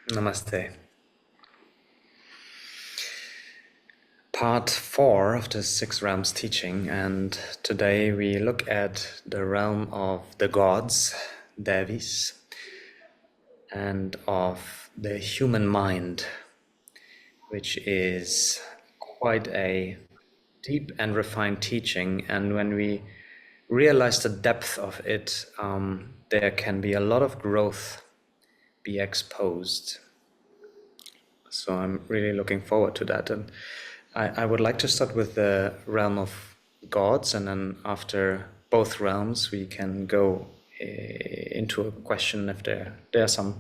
Namaste. Part 4 of the Six Realms teaching, and today we look at the realm of the gods, Devis, and of the human mind, which is quite a deep and refined teaching. And when we realize the depth of it, there can be a lot of growth be exposed. So I'm really looking forward to that. And I would like to start with the realm of gods, and then after both realms, we can go into a question if there are some.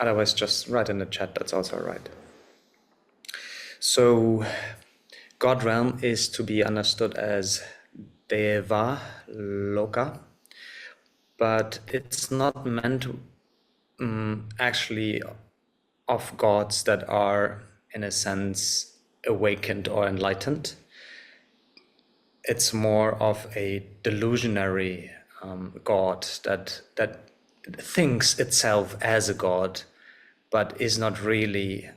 Otherwise, just write in the chat. That's also right. So, God realm is to be understood as Deva Loka, but it's not meant actually of gods that are, in a sense, awakened or enlightened. It's more of a delusionary god that thinks itself as a god, but is not really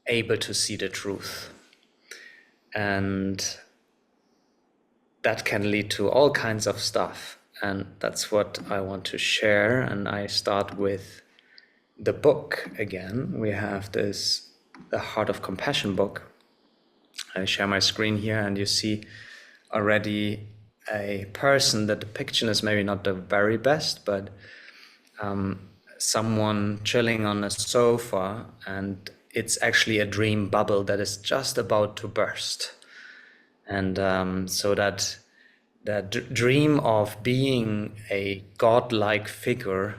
able to see the truth. And that can lead to all kinds of stuff. And that's what I want to share. And I start with the book again. We have this, the Heart of Compassion book. I share my screen here, and you see already a person. The depiction is maybe not the very best, but someone chilling on a sofa, and it's actually a dream bubble that is just about to burst. And so that dream of being a godlike figure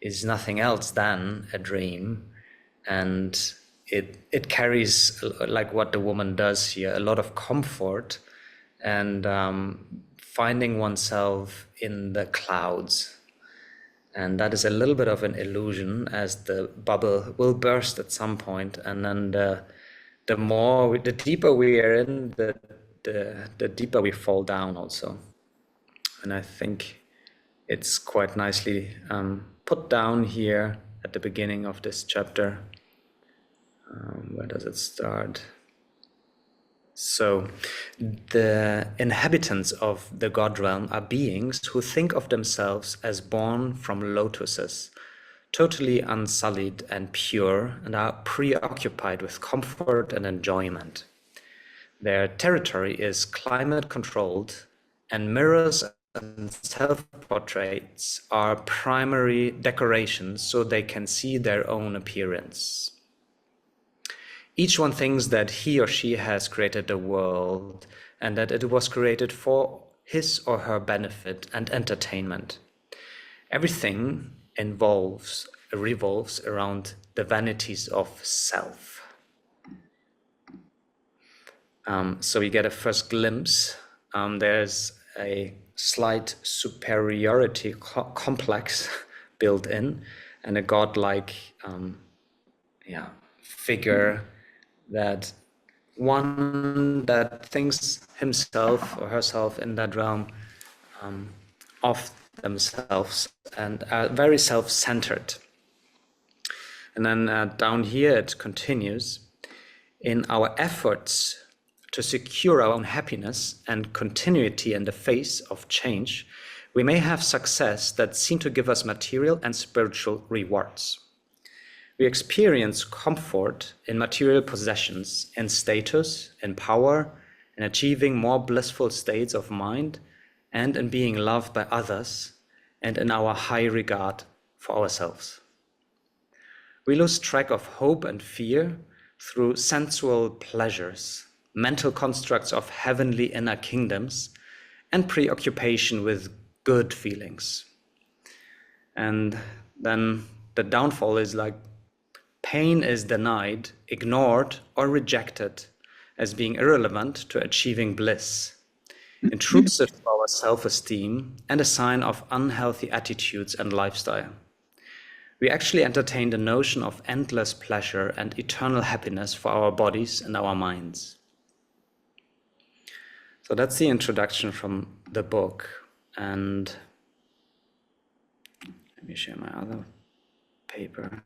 is nothing else than a dream, and it carries, like what the woman does here, a lot of comfort and finding oneself in the clouds. And that is a little bit of an illusion, as the bubble will burst at some point, and then the deeper we are in, the deeper we fall down also. And I think it's quite nicely put down here at the beginning of this chapter. Where does it start? So, the inhabitants of the God realm are beings who think of themselves as born from lotuses, totally unsullied and pure, and are preoccupied with comfort and enjoyment. Their territory is climate controlled, and mirrors and self-portraits are primary decorations so they can see their own appearance. Each one thinks that he or she has created the world and that it was created for his or her benefit and entertainment. Everything revolves around the vanities of self. So we get a first glimpse. There's a slight superiority complex built in, and a godlike figure, that one that thinks himself or herself in that realm of themselves and are very self-centered. And then down here it continues: in our efforts to secure our own happiness and continuity in the face of change, we may have success that seem to give us material and spiritual rewards. We experience comfort in material possessions, in status, in power, in achieving more blissful states of mind, and in being loved by others, and in our high regard for ourselves. We lose track of hope and fear through sensual pleasures, mental constructs of heavenly inner kingdoms, and preoccupation with good feelings. And then the downfall is like pain is denied, ignored, or rejected as being irrelevant to achieving bliss, intrusive to our self-esteem, and a sign of unhealthy attitudes and lifestyle. We actually entertain the notion of endless pleasure and eternal happiness for our bodies and our minds. So that's the introduction from the book. And Let me share my other paper.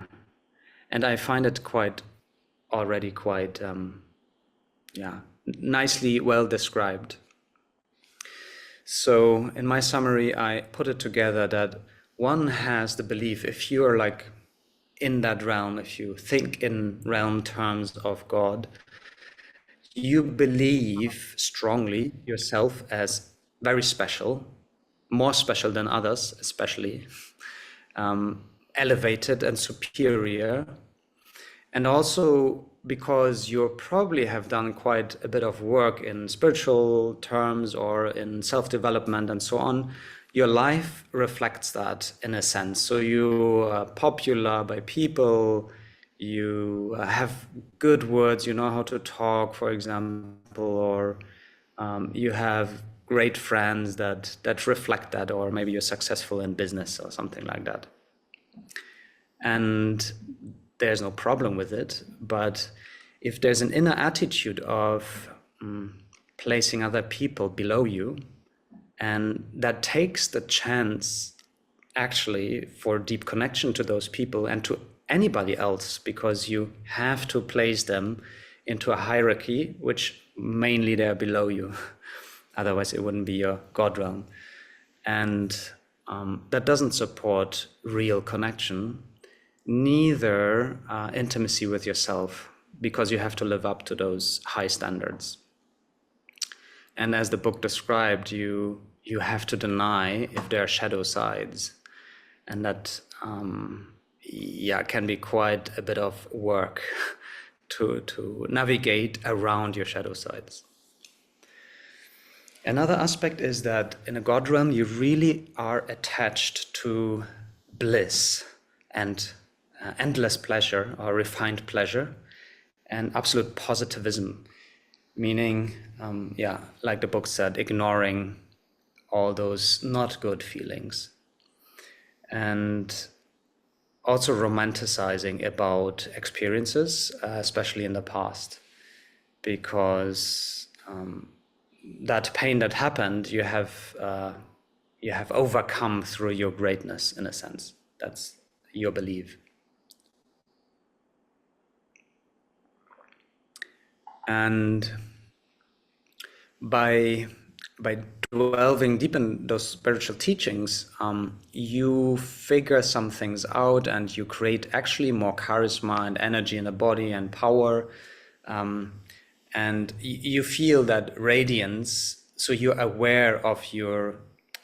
And I find it already quite nicely well described. So in my summary, I put it together that one has the belief, if you are like in that realm, if you think in realm terms of God, you believe strongly yourself as very special, more special than others, especially, elevated and superior. And also because you probably have done quite a bit of work in spiritual terms or in self-development and so on, your life reflects that in a sense. So you are popular by people, you have good words, you know how to talk, for example, or you have great friends that reflect that, or maybe you're successful in business or something like that. And there's no problem with it, but if there's an inner attitude of placing other people below you, and that takes the chance actually for deep connection to those people and to anybody else, because you have to place them into a hierarchy, which mainly they're below you. Otherwise it wouldn't be your God realm. And that doesn't support real connection, neither intimacy with yourself, because you have to live up to those high standards. And as the book described, you have to deny if there are shadow sides, and that can be quite a bit of work to navigate around your shadow sides. Another aspect is that in a God realm, you really are attached to bliss and endless pleasure or refined pleasure and absolute positivism, meaning, like the book said, ignoring all those not good feelings, and also romanticizing about experiences, especially in the past, because that pain that happened, you have overcome through your greatness, in a sense. That's your belief. And by delving deep in those spiritual teachings, you figure some things out, and you create actually more charisma and energy in the body and power, and you feel that radiance. So you're aware of your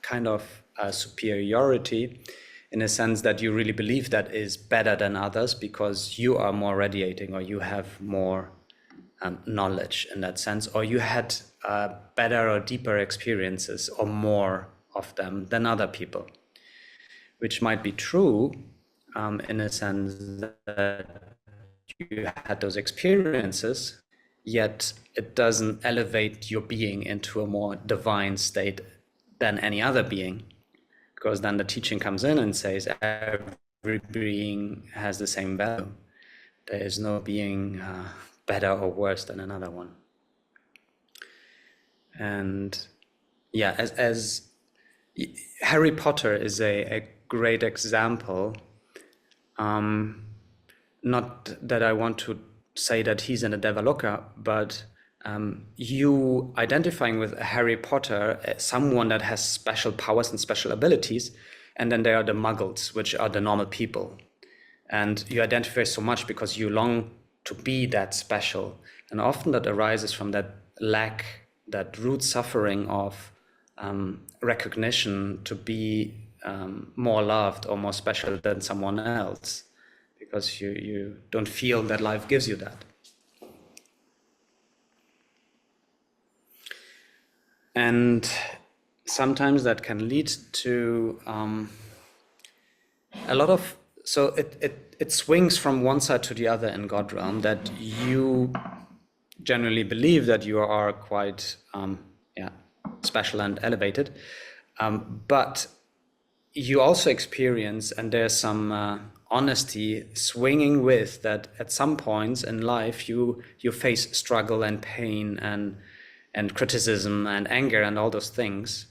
kind of superiority, in a sense that you really believe that is better than others because you are more radiating, or you have more knowledge in that sense, or you had better or deeper experiences or more of them than other people, which might be true in a sense that you had those experiences, yet it doesn't elevate your being into a more divine state than any other being, because then the teaching comes in and says every being has the same value. There is no being better or worse than another one. And as Harry Potter is a great example. Not that I want to say that he's in a Devaloka, but you identifying with Harry Potter, someone that has special powers and special abilities, and then there are the Muggles, which are the normal people. And you identify so much because you long to be that special. And often that arises from that lack, that root suffering of recognition to be more loved or more special than someone else, because you don't feel that life gives you that. And sometimes that can lead to a lot of, so it swings from one side to the other in God realm, that you generally believe that you are quite special and elevated, but you also experience, and there's some honesty swinging with that at some points in life you face struggle and pain and criticism and anger and all those things,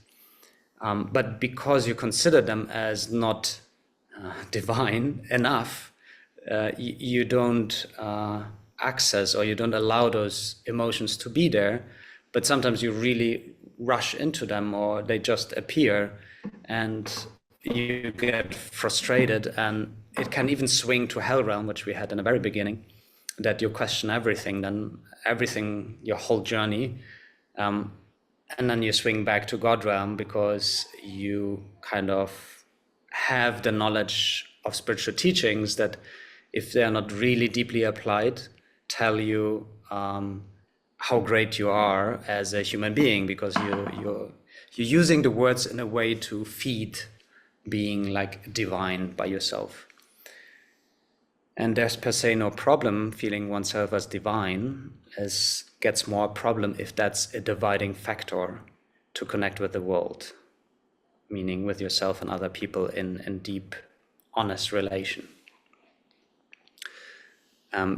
but because you consider them as not divine enough, you don't access, or you don't allow those emotions to be there, but sometimes you really rush into them, or they just appear, and you get frustrated, and it can even swing to hell realm, which we had in the very beginning, that you question everything, your whole journey, and then you swing back to God realm, because you kind of have the knowledge of spiritual teachings that, if they are not really deeply applied, tell you how great you are as a human being, because you're using the words in a way to feed being like divine by yourself. And there's per se no problem feeling oneself as divine, as gets more problem if that's a dividing factor to connect with the world, meaning with yourself and other people in deep, honest relation.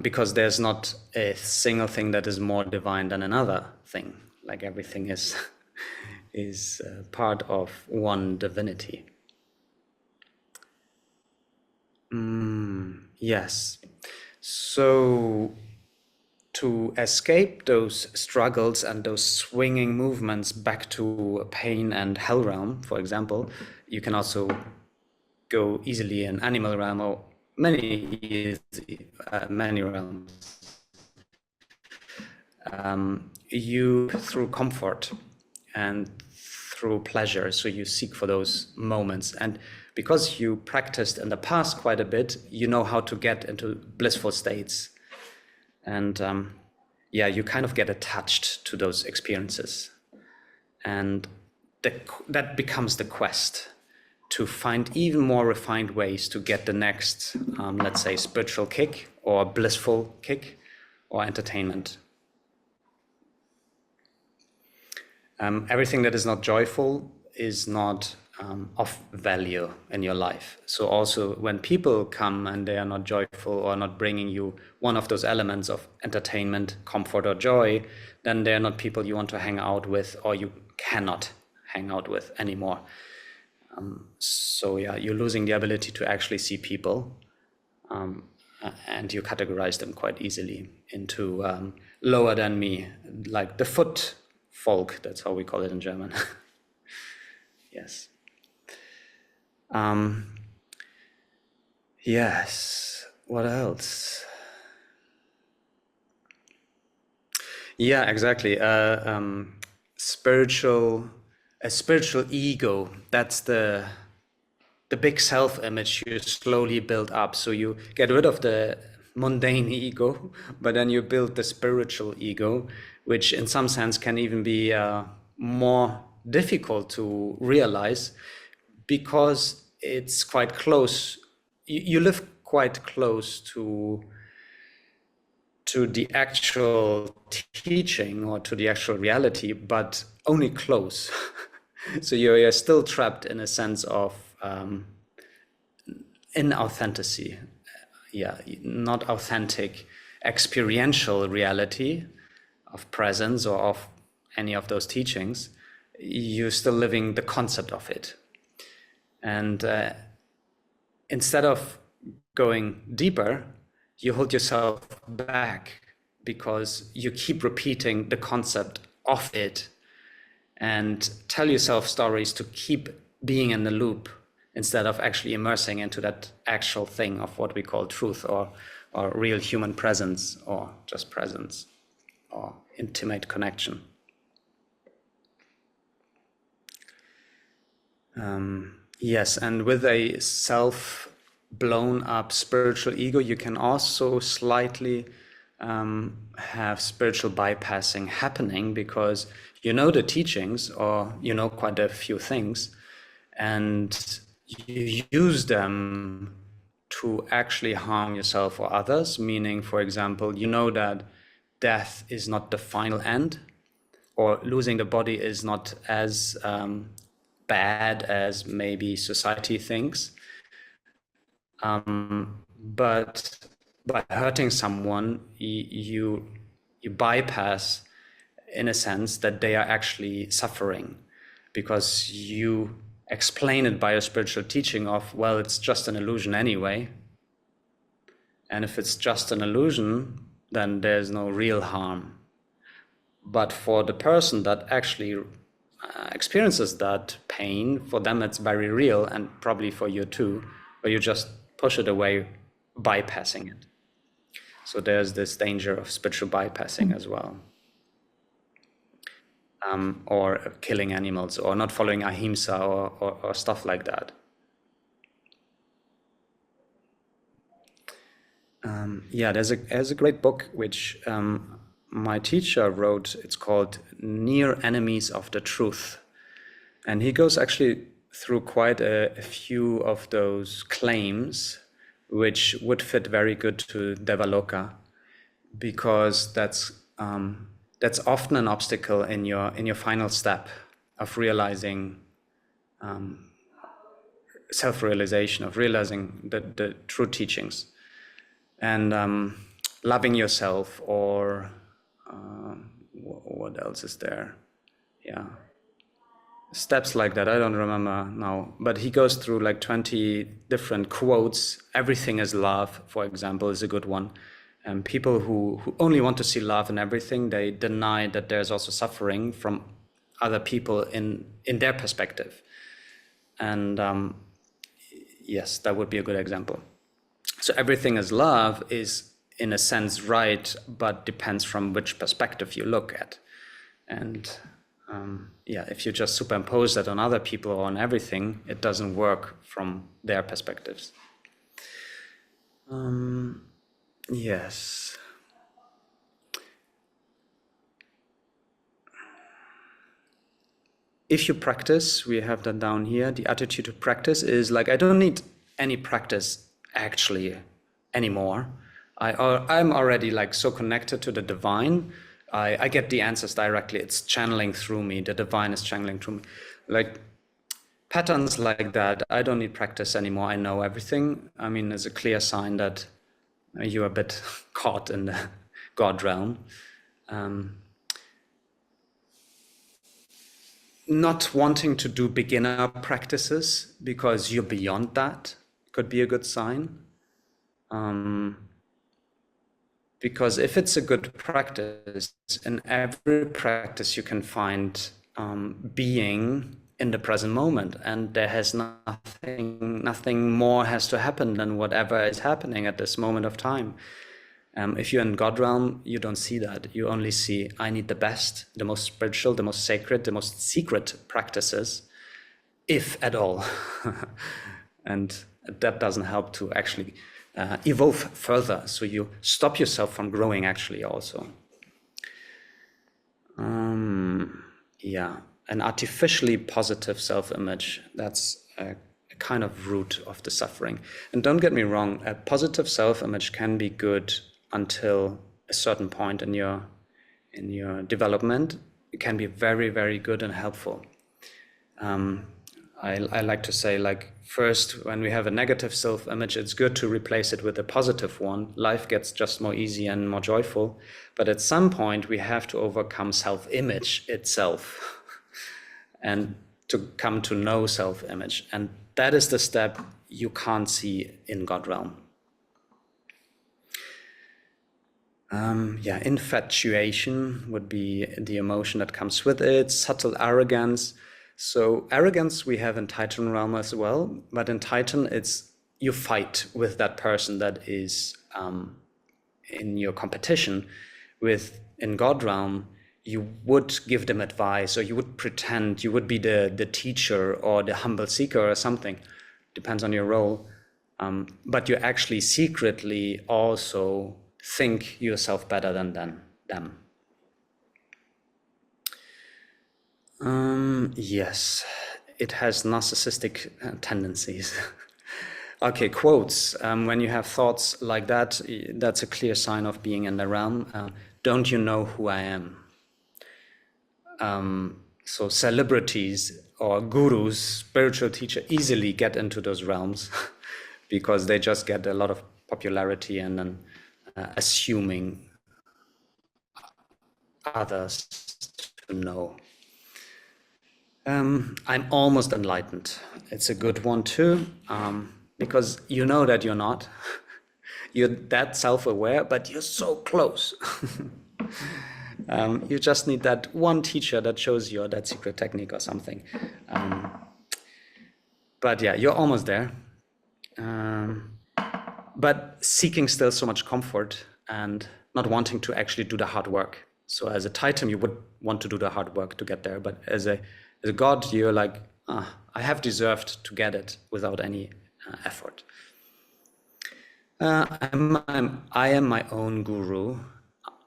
Because there's not a single thing that is more divine than another thing. Like everything is part of one divinity. Yes. So to escape those struggles and those swinging movements back to pain and hell realm, for example, you can also go easily in animal realm, or many realms. You through comfort and through pleasure, so you seek for those moments, and because you practiced in the past quite a bit, you know how to get into blissful states, and you kind of get attached to those experiences, and that becomes the quest to find even more refined ways to get the next, let's say, spiritual kick or blissful kick or entertainment. Everything that is not joyful is not of value in your life. So also when people come and they are not joyful or not bringing you one of those elements of entertainment, comfort, or joy, then they're not people you want to hang out with, or you cannot hang out with anymore. So you're losing the ability to actually see people, and you categorize them quite easily into lower than me, like the foot folk, that's how we call it in German. Yes. Yes, what else? Yeah, exactly. A spiritual ego, that's the big self-image you slowly build up. So you get rid of the mundane ego, but then you build the spiritual ego, which in some sense can even be more difficult to realize, because it's quite close. You live quite close to the actual teaching or to the actual reality, but only close. So you're still trapped in a sense of inauthenticity. Not authentic experiential reality of presence or of any of those teachings. You're still living the concept of it. And instead of going deeper, you hold yourself back because you keep repeating the concept of it and tell yourself stories to keep being in the loop instead of actually immersing into that actual thing of what we call truth, or real human presence, or just presence, or intimate connection. Yes, and with a blown up spiritual ego, you can also slightly have spiritual bypassing happening, because you know the teachings, or you know quite a few things, and you use them to actually harm yourself or others. Meaning, for example, you know that death is not the final end, or losing the body is not as bad as maybe society thinks. But by hurting someone, you bypass, in a sense, that they are actually suffering, because you explain it by a spiritual teaching of, well, it's just an illusion anyway. And if it's just an illusion, then there's no real harm. But for the person that actually experiences that pain, for them it's very real, and probably for you too, but you just push it away, bypassing it. So there's this danger of spiritual bypassing as well. Or killing animals, or not following ahimsa, or stuff like that. Yeah, there's a great book which my teacher wrote. It's called Near Enemies of the Truth. And he goes actually through quite a few of those claims, which would fit very good to Devaloka, because that's often an obstacle in your final step of realizing self-realization, of realizing the true teachings. And loving yourself, or what else is there? Yeah, steps like that. I don't remember now, but he goes through like 20 different quotes. Everything is love, for example, is a good one. And people who only want to see love in everything, they deny that there's also suffering from other people in their perspective. And yes, that would be a good example. So everything is love is in a sense right, but depends from which perspective you look at. And yeah, if you just superimpose that on other people or on everything, it doesn't work from their perspectives. Yes. If you practice, we have that down here, the attitude to practice is like, I don't need any practice actually anymore. I'm already like so connected to the divine. I get the answers directly. It's channeling through me. The divine is channeling through me. Like patterns like that, I don't need practice anymore. I know everything. I mean, it's a clear sign that you're a bit caught in the God realm. Not wanting to do beginner practices because you're beyond that could be a good sign. Because if it's a good practice, in every practice you can find being in the present moment, and there has nothing more has to happen than whatever is happening at this moment of time. If you're in God realm, you don't see that. You only see, I need the best, the most spiritual, the most sacred, the most secret practices, if at all. And that doesn't help to actually evolve further. So you stop yourself from growing actually also. Yeah, an artificially positive self-image, that's a kind of root of the suffering. And don't get me wrong, a positive self-image can be good until a certain point in your development. It can be very, very good and helpful. I like to say, like, first, when we have a negative self-image, it's good to replace it with a positive one. Life gets just more easy and more joyful. But at some point, we have to overcome self-image itself and to come to know self-image. And that is the step you can't see in God realm. Yeah, infatuation would be the emotion that comes with it, subtle arrogance. So arrogance we have in Titan realm as well, but in Titan it's you fight with that person that is in your competition. With in God realm, you would give them advice, or you would pretend you would be the teacher or the humble seeker or something, depends on your role. But you actually secretly also think yourself better than them. Yes, it has narcissistic tendencies. Okay, quotes. When you have thoughts like that, that's a clear sign of being in the realm. Don't you know who I am? So celebrities or gurus, spiritual teachers, easily get into those realms because they just get a lot of popularity and then assuming others to know. I'm almost enlightened. It's a good one too, because you know that you're not. You're that self-aware, but you're so close. You just need that one teacher that shows you that secret technique or something. But yeah, you're almost there. But seeking still so much comfort and not wanting to actually do the hard work. So as a Titan, you would want to do the hard work to get there. But as a God, you're like, I have deserved to get it without any effort. I am my own guru,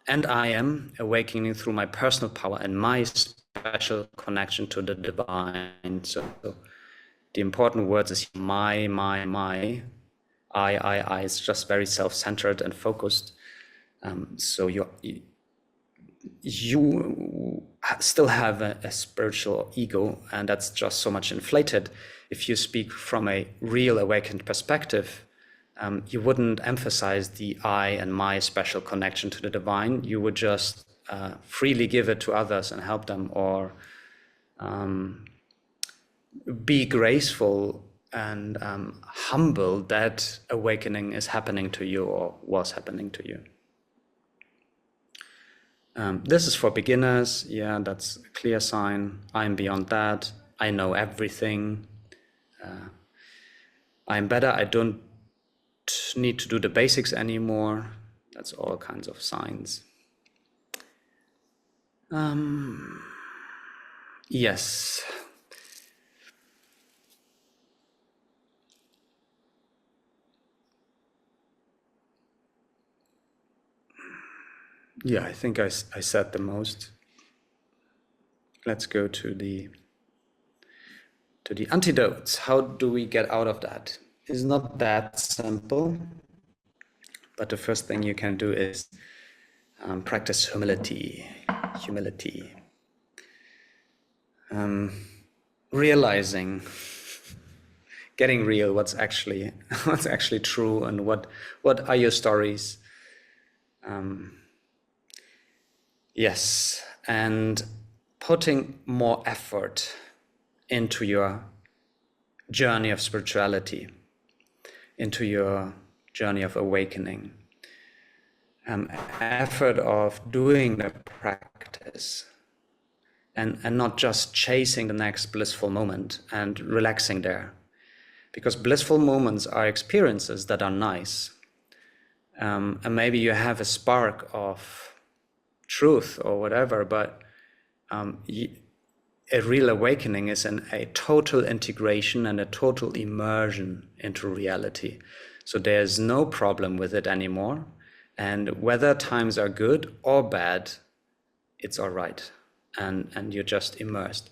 and I am awakening through my personal power and my special connection to the divine. So the important words is my, I. It's just very self-centered and focused. So you still have a spiritual ego, and that's just so much inflated. If you speak from a real awakened perspective, you wouldn't emphasize the I and my special connection to the divine. You would just freely give it to others and help them, or be graceful and humble that awakening is happening to you or was happening to you. This is for beginners. Yeah, that's a clear sign. I'm beyond that. I know everything. I'm better. I don't need to do the basics anymore. That's all kinds of signs. Yes. Yeah, I think I said the most. Let's go to the antidotes. How do we get out of that? It's not that simple, but the first thing you can do is practice humility. Realizing, getting real, what's actually true, and what are your stories. Yes, and putting more effort into your journey of spirituality, into your journey of awakening. Effort of doing the practice, and not just chasing the next blissful moment and relaxing there. Because blissful moments are experiences that are nice. And maybe you have a spark of truth or whatever, but a real awakening is a total integration and a total immersion into reality. So there's no problem with it anymore. And whether times are good or bad, it's all right. And you're just immersed.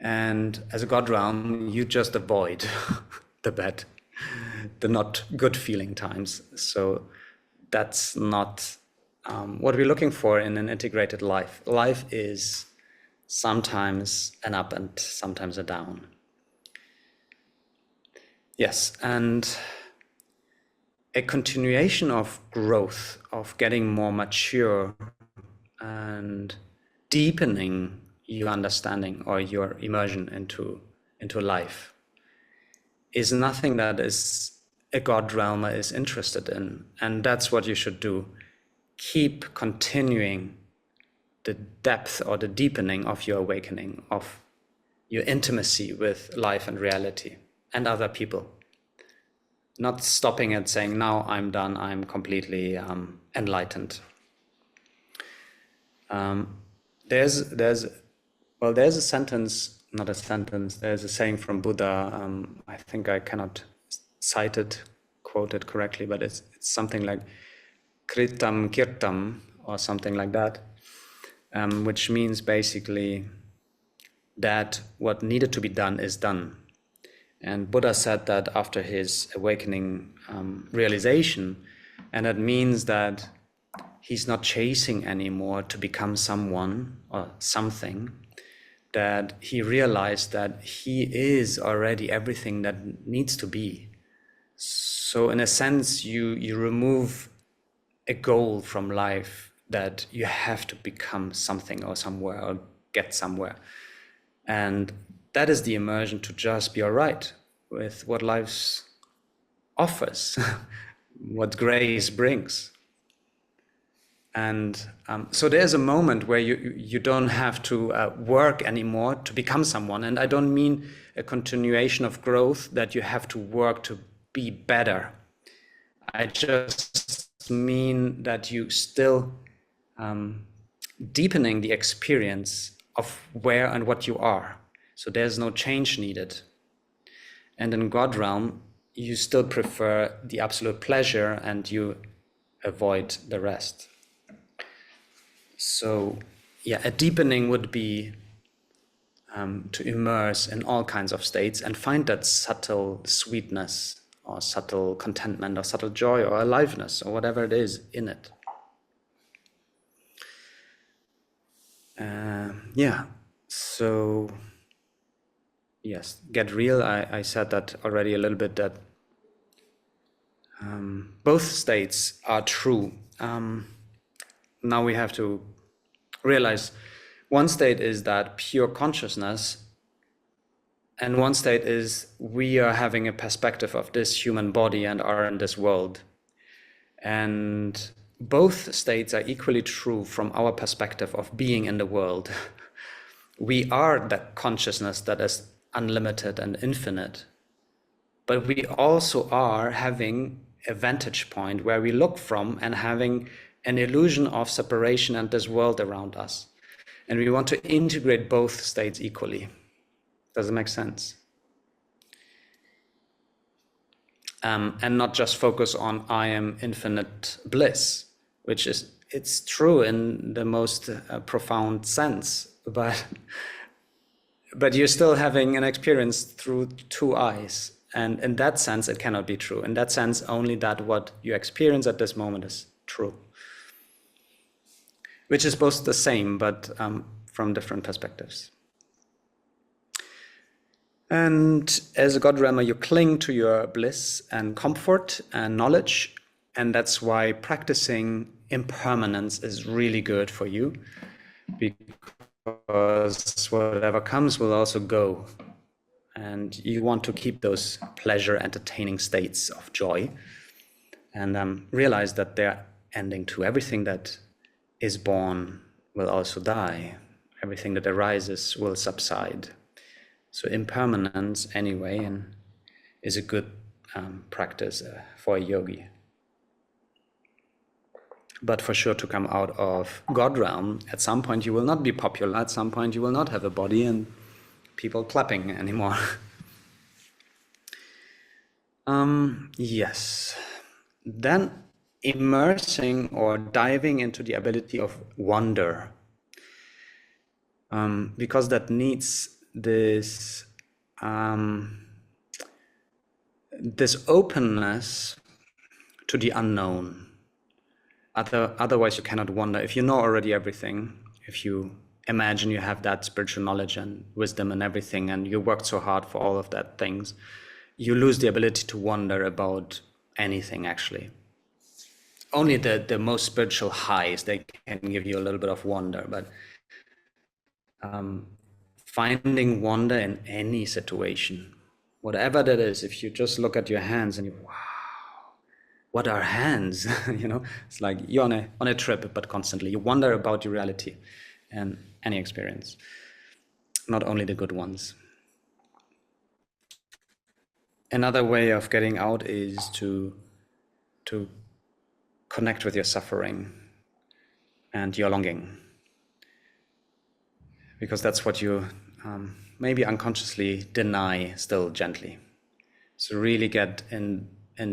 And as a God realm, you just avoid the not good feeling times. So that's not what we're looking for in an integrated life. Life is sometimes an up and sometimes a down. Yes, and a continuation of growth, of getting more mature and deepening your understanding or your immersion into life is nothing that is a God realmer is interested in. And that's what you should do. Keep continuing the depth or the deepening of your awakening, of your intimacy with life and reality and other people. Not stopping at saying, now I'm done, I'm completely enlightened. There's a sentence, not a sentence, there's a saying from Buddha, I think I cannot cite it, quote it correctly, but it's something like kritam kirtam or something like that, which means basically that what needed to be done is done. And Buddha said that after his awakening realization, and that means that he's not chasing anymore to become someone or something, that he realized that he is already everything that needs to be. So in a sense, you remove a goal from life that you have to become something or somewhere or get somewhere. And that is the immersion, to just be all right with what life offers, what grace brings. And so there's a moment where you don't have to work anymore to become someone. And I don't mean a continuation of growth that you have to work to be better. I just mean that you still deepening the experience of where and what you are. So there's no change needed. And in God realm, you still prefer the absolute pleasure and you avoid the rest. So yeah, a deepening would be to immerse in all kinds of states and find that subtle sweetness or subtle contentment or subtle joy or aliveness or whatever it is in it. Yeah, so yes, get real. I said that already a little bit, that both states are true. Now we have to realize one state is that pure consciousness, and one state is we are having a perspective of this human body and are in this world. And both states are equally true from our perspective of being in the world. We are that consciousness that is unlimited and infinite, but we also are having a vantage point where we look from and having an illusion of separation and this world around us. And we want to integrate both states equally. Does it make sense? And not just focus on I am infinite bliss, which is, it's true in the most profound sense, but you're still having an experience through two eyes. And in that sense, it cannot be true. In that sense, only that what you experience at this moment is true. Which is both the same, but from different perspectives. And as a God realmer, you cling to your bliss and comfort and knowledge. And that's why practicing impermanence is really good for you, because whatever comes will also go. And you want to keep those pleasure entertaining states of joy, and realize that they're ending too. Everything that is born will also die. Everything that arises will subside. So impermanence anyway, and is a good practice for a yogi. But for sure, to come out of God realm, at some point you will not be popular, at some point you will not have a body and people clapping anymore. Yes. Then immersing or diving into the ability of wonder, because that needs this this openness to the unknown. Otherwise you cannot wonder. If you know already everything, if you imagine you have that spiritual knowledge and wisdom and everything, and you worked so hard for all of that things, you lose the ability to wonder about anything actually. Only the most spiritual highs, they can give you a little bit of wonder, but finding wonder in any situation, whatever that is, if you just look at your hands and you, wow, what are hands? It's like you're on a trip, but constantly you wonder about your reality and any experience, not only the good ones. Another way of getting out is to connect with your suffering and your longing, because that's what you maybe unconsciously deny still gently. So really get in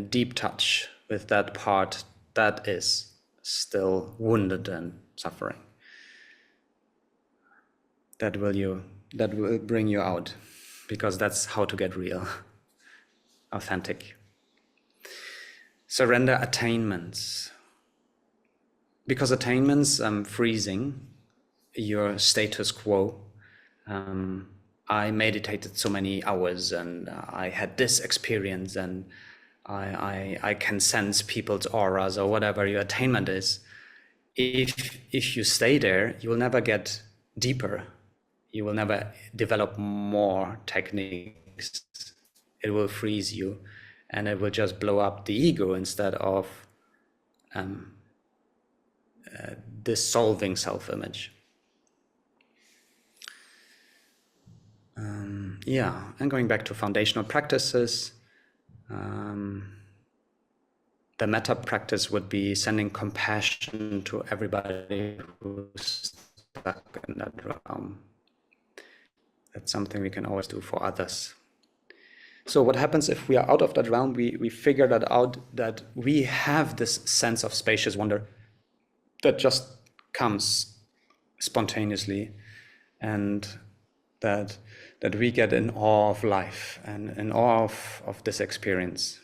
deep touch with that part that is still wounded and suffering. That will bring you out, because that's how to get real, authentic. Surrender attainments, because attainments freezing your status quo. I meditated so many hours and I had this experience and I can sense people's auras, or whatever your attainment is. If you stay there, you will never get deeper. you will never develop more techniques. It will freeze you, and it will just blow up the ego instead of dissolving self-image. Yeah, and going back to foundational practices, the metta practice would be sending compassion to everybody who's stuck in that realm. That's something we can always do for others. So what happens if we are out of that realm? We figure that out, that we have this sense of spacious wonder that just comes spontaneously, and that we get in awe of life and in awe of this experience.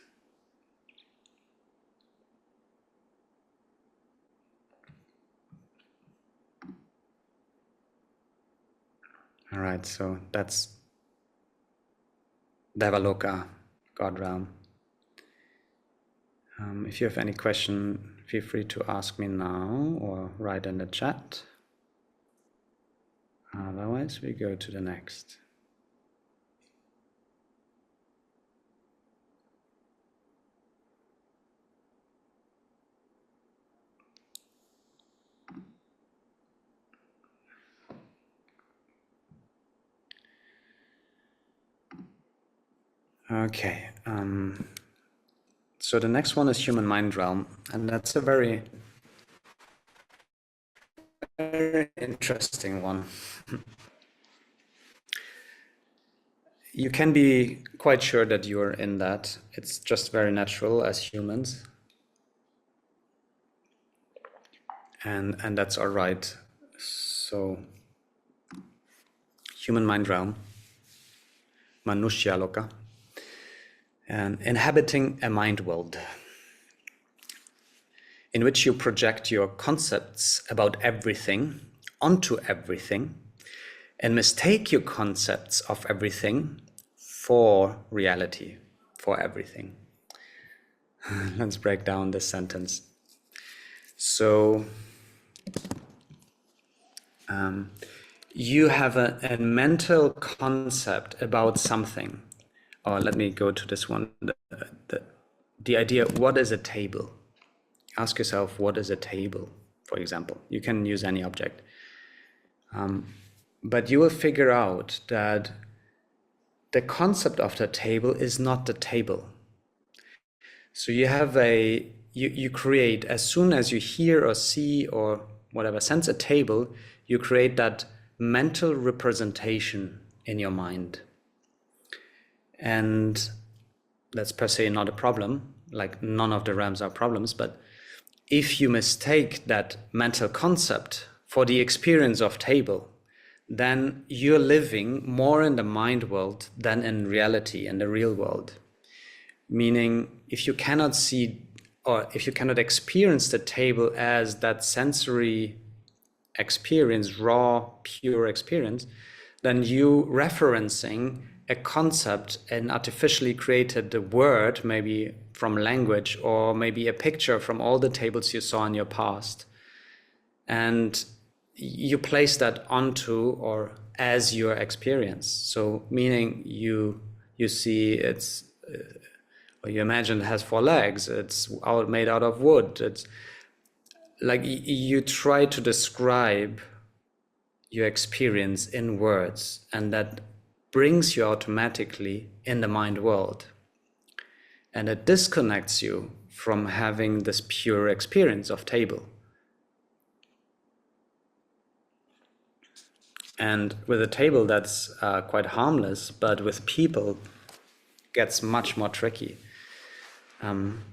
All right, so that's Devaloka, God realm. If you have any question, feel free to ask me now or write in the chat. Otherwise, we go to the next. Okay, so the next one is human mind realm, and that's a very interesting one. You can be quite sure that you're in that. It's just very natural as humans, and that's all right. So human mind realm, Manushya Loka, and inhabiting a mind world in which you project your concepts about everything onto everything and mistake your concepts of everything for reality, for everything. Let's break down this sentence. So you have a mental concept about something. Or let me go to this one, the idea, what is a table? Ask yourself, what is a table, for example? You can use any object. But you will figure out that the concept of the table is not the table. So you have you create, as soon as you hear or see or whatever, sense a table, you create that mental representation in your mind. And that's per se not a problem, like none of the realms are problems, but if you mistake that mental concept for the experience of table, then you're living more in the mind world than in reality, in the real world. Meaning, if you cannot see or if you cannot experience the table as that sensory experience, raw, pure experience, then you referencing a concept, an artificially created word, maybe from language, or maybe a picture from all the tables you saw in your past. And you place that onto or as your experience. So meaning you see it's, or you imagine it has 4 legs, it's made out of wood. It's like you try to describe your experience in words, and that brings you automatically in the mind world. And it disconnects you from having this pure experience of table. And with a table, that's quite harmless, but with people, gets much more tricky.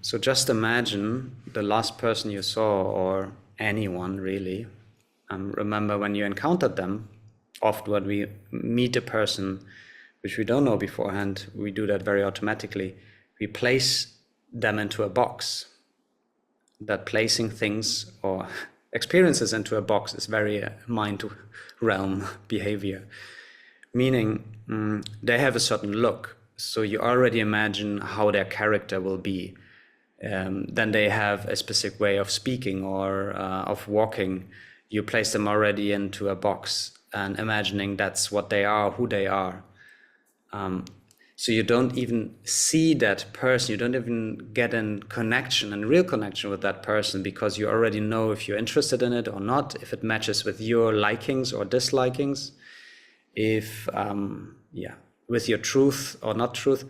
So just imagine the last person you saw, or anyone really. Remember when you encountered them. Often when we meet a person which we don't know beforehand, we do that very automatically. We place them into a box. That placing things or experiences into a box is very mind realm behavior. Meaning they have a certain look. So you already imagine how their character will be. Then they have a specific way of speaking or of walking. You place them already into a box, and imagining that's what they are, who they are. So you don't even see that person, you don't even get in connection, and real connection with that person, because you already know if you're interested in it or not, if it matches with your likings or dislikings, if, with your truth or not truth.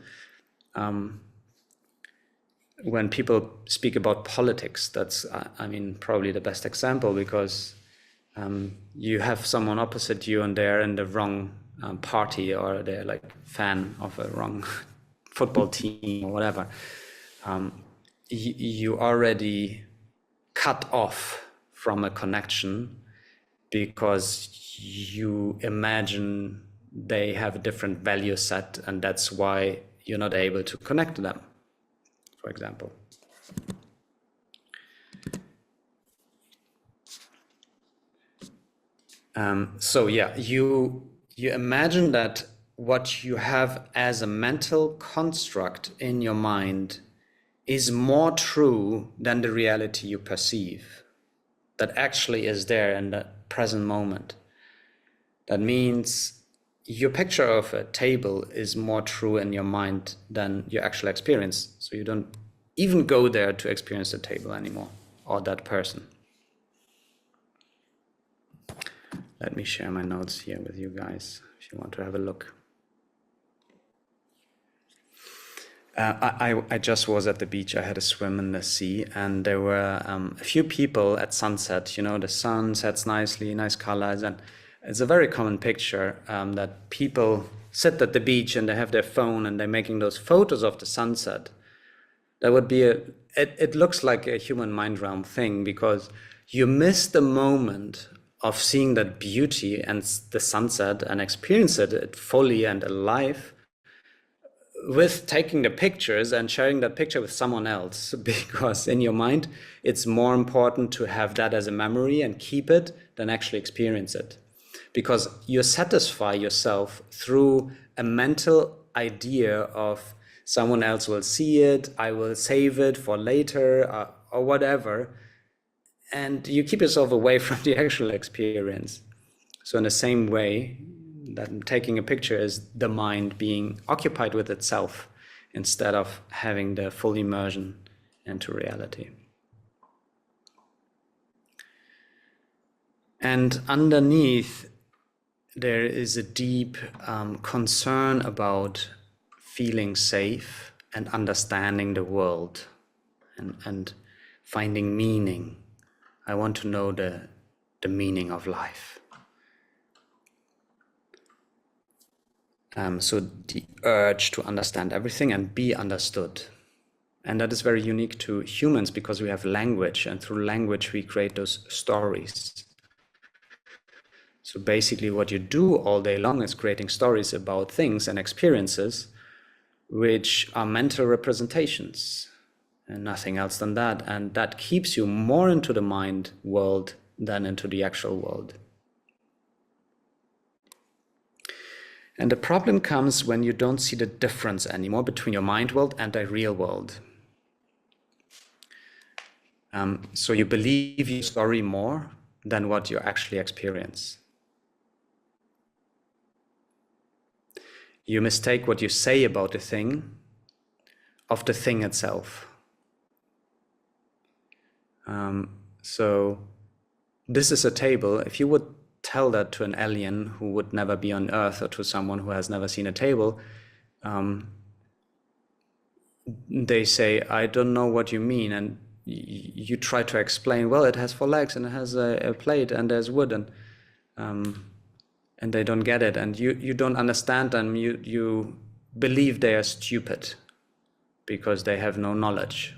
When people speak about politics, that's, probably the best example, because you have someone opposite you and they're in the wrong party, or they're like fan of a wrong football team or whatever. You already cut off from a connection because you imagine they have a different value set, and that's why you're not able to connect to them, for example. You imagine that what you have as a mental construct in your mind is more true than the reality you perceive, that actually is there in the present moment. That means your picture of a table is more true in your mind than your actual experience. So you don't even go there to experience the table anymore, or that person. Let me share my notes here with you guys if you want to have a look. I just was at the beach. I had a swim in the sea, and there were a few people at sunset. You know, the sun sets nicely, nice colors, and it's a very common picture that people sit at the beach and they have their phone and they're making those photos of the sunset. That would be it looks like a human mind realm thing, because you miss the moment of seeing that beauty and the sunset and experience it fully and alive with taking the pictures and sharing that picture with someone else, because in your mind it's more important to have that as a memory and keep it than actually experience it, because you satisfy yourself through a mental idea of someone else will see it, I will save it for later, or whatever, and you keep yourself away from the actual experience. So in the same way, that taking a picture is the mind being occupied with itself instead of having the full immersion into reality. And underneath, there is a deep concern about feeling safe and understanding the world and finding meaning. I want to know the meaning of life. So the urge to understand everything and be understood. And that is very unique to humans, because we have language, and through language we create those stories. So basically what you do all day long is creating stories about things and experiences which are mental representations and nothing else than that. And that keeps you more into the mind world than into the actual world. And the problem comes when you don't see the difference anymore between your mind world and the real world. So you believe your story more than what you actually experience. You mistake what you say about the thing of the thing itself. So this is a table. If you would tell that to an alien who would never be on Earth, or to someone who has never seen a table, they say, I don't know what you mean. And you try to explain, well, it has 4 legs and it has a plate and there's wood, and they don't get it. And you don't understand them. You believe they are stupid because they have no knowledge.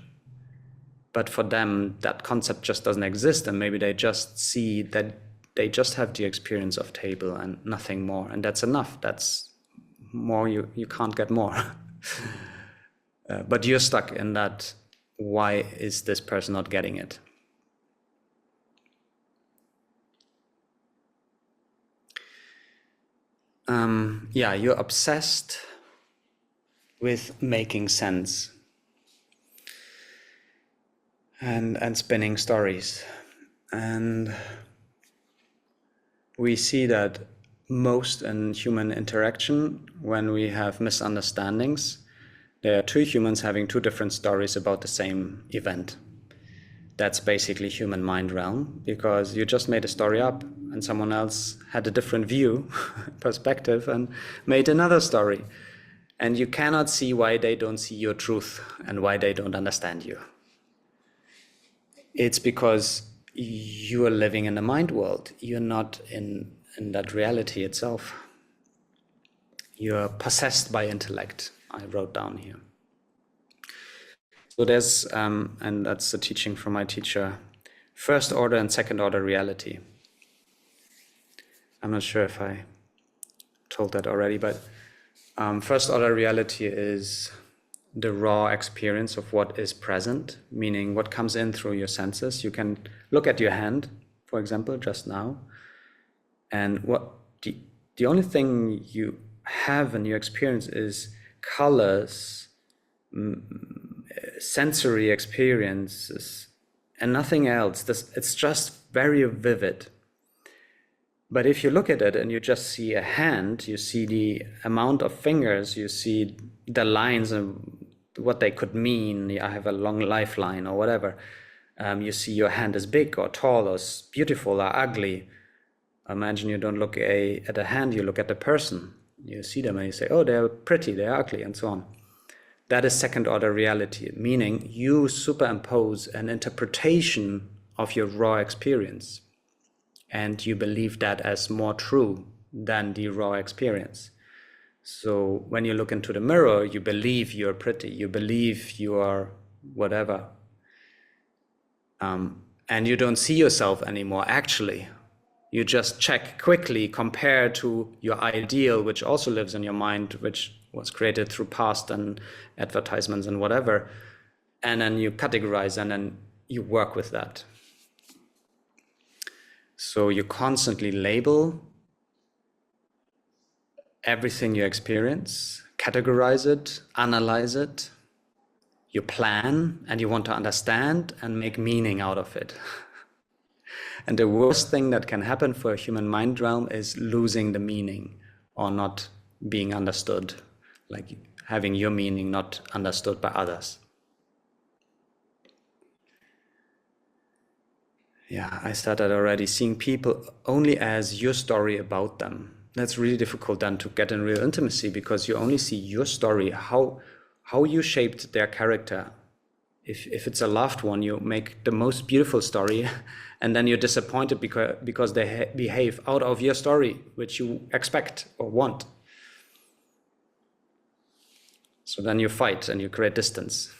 But for them, that concept just doesn't exist, and maybe they just see that they just have the experience of table and nothing more, and that's enough. That's more, you can't get more. But you're stuck in that, why is this person not getting it? You're obsessed with making sense and spinning stories. And we see that most in human interaction, when we have misunderstandings, there are two humans having two different stories about the same event. That's basically human mind realm, because you just made a story up and someone else had a different view, perspective, and made another story. And you cannot see why they don't see your truth and why they don't understand you. It's because you are living in the mind world. You're not in that reality itself. You're possessed by intellect, I wrote down here. So there's, and that's the teaching from my teacher, first order and second order reality. I'm not sure if I told that already, but first order reality is the raw experience of what is present, meaning what comes in through your senses. You can look at your hand, for example, just now, and what the only thing you have in your experience is colors, sensory experiences, and nothing else. It's just very vivid. But if you look at it and you just see a hand, you see the amount of fingers, you see the lines and what they could mean. I have a long lifeline or whatever. You see your hand is big or tall or beautiful or ugly. Imagine you don't look at a hand, you look at the person. You see them and you say, oh, they're pretty, they're ugly, and so on. That is second order reality, meaning you superimpose an interpretation of your raw experience. And you believe that as more true than the raw experience. So when you look into the mirror, you believe you're pretty, you believe you are whatever. And you don't see yourself anymore, actually. You just check quickly, compare to your ideal, which also lives in your mind, which was created through past and advertisements and whatever. And then you categorize and then you work with that. So you constantly label everything you experience, categorize it, analyze it, you plan, and you want to understand and make meaning out of it. And the worst thing that can happen for a human mind realm is losing the meaning or not being understood, like having your meaning not understood by others. Yeah, I said that already. Seeing people only as your story about them. That's really difficult then to get in real intimacy, because you only see your story, how you shaped their character. If it's a loved one, you make the most beautiful story, and then you're disappointed because they behave out of your story, which you expect or want. So then you fight and you create distance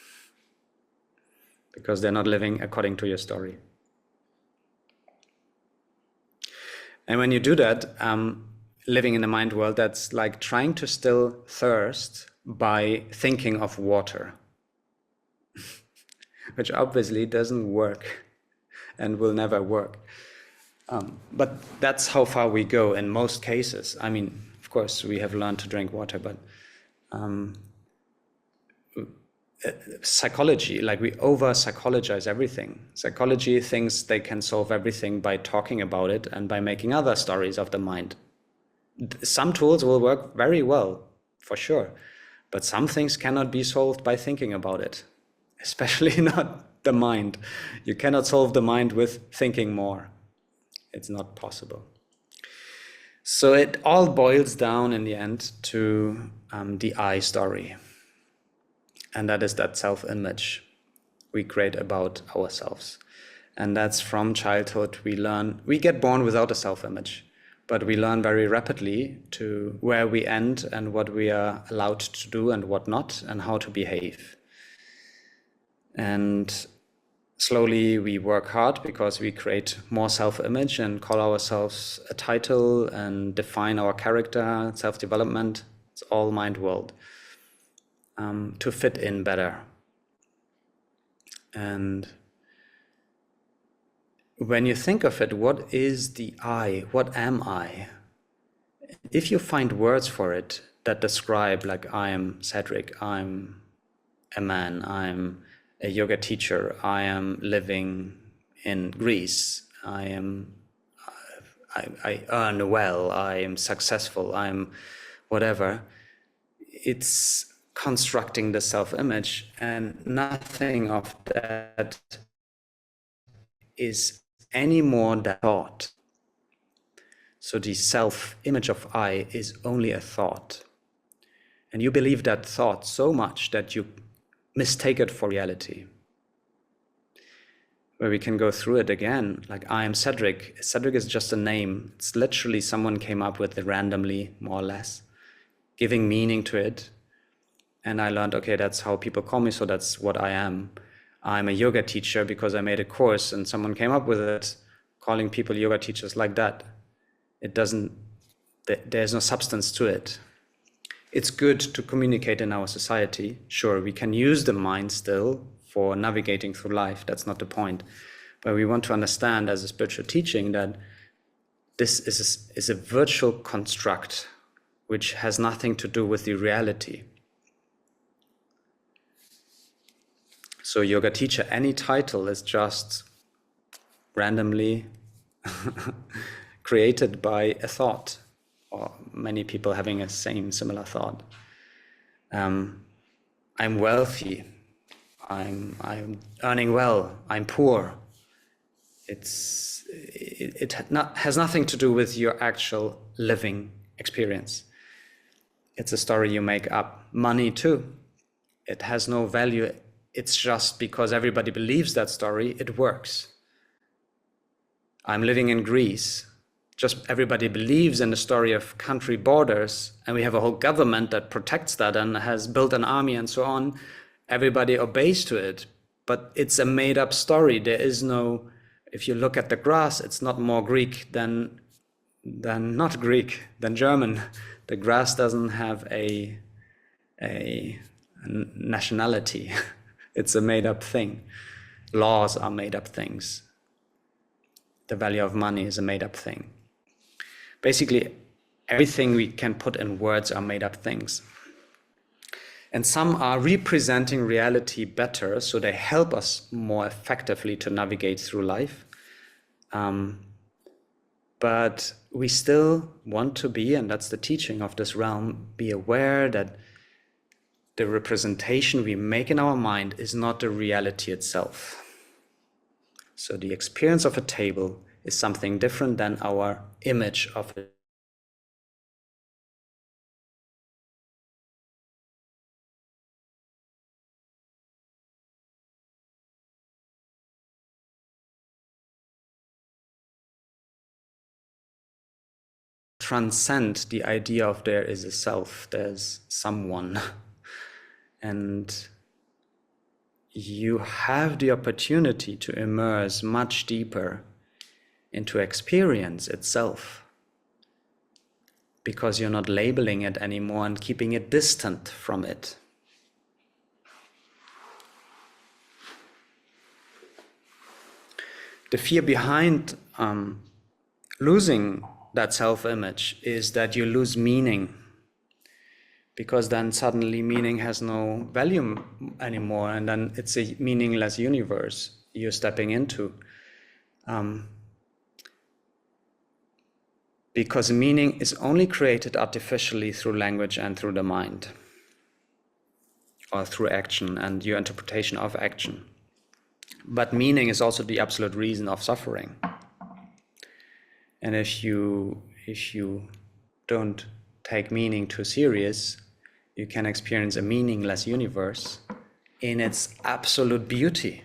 because they're not living according to your story. And when you do that, living in the mind world, that's like trying to still thirst by thinking of water, which obviously doesn't work and will never work. But that's how far we go in most cases. I mean, of course, we have learned to drink water, but psychology, like we over-psychologize everything. Psychology thinks they can solve everything by talking about it and by making other stories of the mind. Some tools will work very well, for sure, but some things cannot be solved by thinking about it, especially not the mind. You cannot solve the mind with thinking more. It's not possible. So it all boils down in the end to the I story. And that is that self-image we create about ourselves. And that's from childhood. We get born without a self-image, but we learn very rapidly to where we end and what we are allowed to do and what not, and how to behave. And slowly we work hard because we create more self-image and call ourselves a title and define our character, self-development. It's all mind world. To fit in better. And when you think of it, what is the I? What am I? If you find words for it that describe, like, I am Cedric, I'm a man, I'm a yoga teacher, I am living in Greece, I I earn well, I am successful, I'm whatever. It's constructing the self-image, and nothing of that is any more than thought. So the self-image of I is only a thought. And you believe that thought so much that you mistake it for reality. Where we can go through it again, like I am Cedric. Cedric is just a name. It's literally someone came up with it randomly, more or less, giving meaning to it. And I learned, okay, that's how people call me, so that's what I am. I'm a yoga teacher because I made a course and someone came up with it, calling people yoga teachers like that. It doesn't, there's no substance to it. It's good to communicate in our society. Sure, we can use the mind still for navigating through life. That's not the point. But we want to understand as a spiritual teaching that this is a virtual construct which has nothing to do with the reality. So yoga teacher, any title is just randomly created by a thought, or many people having a similar thought. I'm wealthy, I'm earning well, I'm poor. It has nothing to do with your actual living experience. It's a story you make up. Money too. It has no value. It's just because everybody believes that story, it works. I'm living in Greece. Just everybody believes in the story of country borders, and we have a whole government that protects that and has built an army and so on. Everybody obeys to it, but it's a made up story. There is no, if you look at the grass, it's not more Greek than not Greek, than German. The grass doesn't have a nationality. It's a made up thing. Laws are made up things. The value of money is a made up thing. Basically, everything we can put in words are made up things. And some are representing reality better, so they help us more effectively to navigate through life. But we still want to be, and that's the teaching of this realm, be aware that the representation we make in our mind is not the reality itself. So the experience of a table is something different than our image of it. Transcend the idea of there is a self, there's someone. And you have the opportunity to immerse much deeper into experience itself, because you're not labeling it anymore and keeping it distant from it. The fear behind losing that self-image is that you lose meaning, because then suddenly meaning has no value anymore, and then it's a meaningless universe you're stepping into. Because meaning is only created artificially through language and through the mind, or through action and your interpretation of action. But meaning is also the absolute reason of suffering. And if you don't take meaning too serious, you can experience a meaningless universe in its absolute beauty.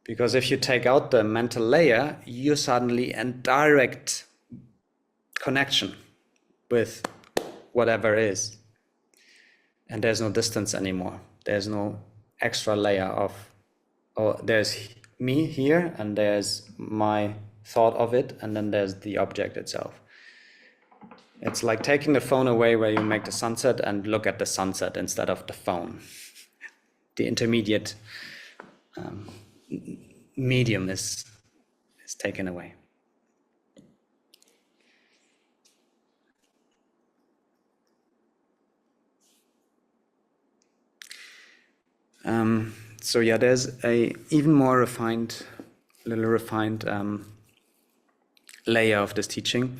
Because if you take out the mental layer, you're suddenly in direct connection with whatever is. And there's no distance anymore. There's no extra layer of, oh, there's me here, and there's my thought of it, and then there's the object itself. It's like taking the phone away where you make the sunset and look at the sunset instead of the phone. The intermediate medium is taken away. So yeah, there's a even more refined layer of this teaching.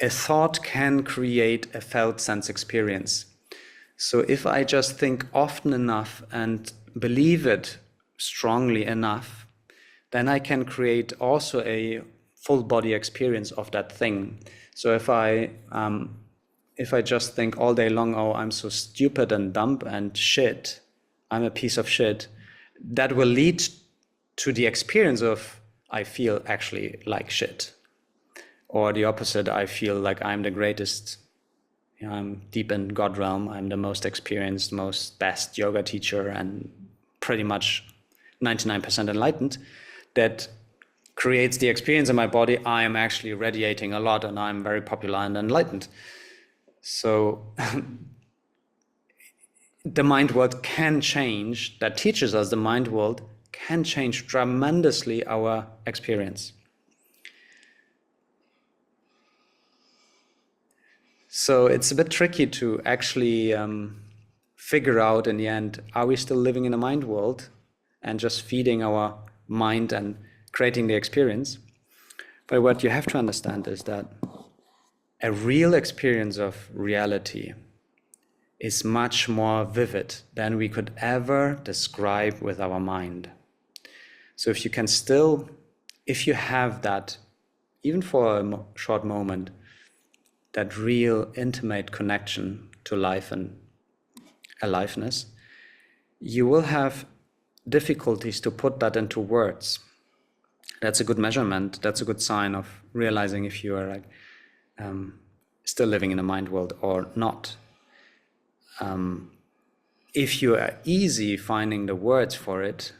A thought can create a felt sense experience. So if I just think often enough and believe it strongly enough, then I can create also a full body experience of that thing. So if I just think all day long, oh, I'm so stupid and dumb and shit, I'm a piece of shit, that will lead to the experience of I feel actually like shit. Or the opposite, I feel like I'm the greatest, I'm deep in God realm, I'm the most experienced, most best yoga teacher and pretty much 99% enlightened. That creates the experience in my body, I am actually radiating a lot and I'm very popular and enlightened. So the mind world can change, that teaches us the mind world can change tremendously our experience. So it's a bit tricky to actually figure out in the end, are we still living in a mind world and just feeding our mind and creating the experience? But what you have to understand is that a real experience of reality is much more vivid than we could ever describe with our mind. So if you can still, if you have that, even for a short moment, that real intimate connection to life and aliveness, you will have difficulties to put that into words. That's a good measurement. That's a good sign of realizing if you are still living in a mind world or not. If you are easy finding the words for it,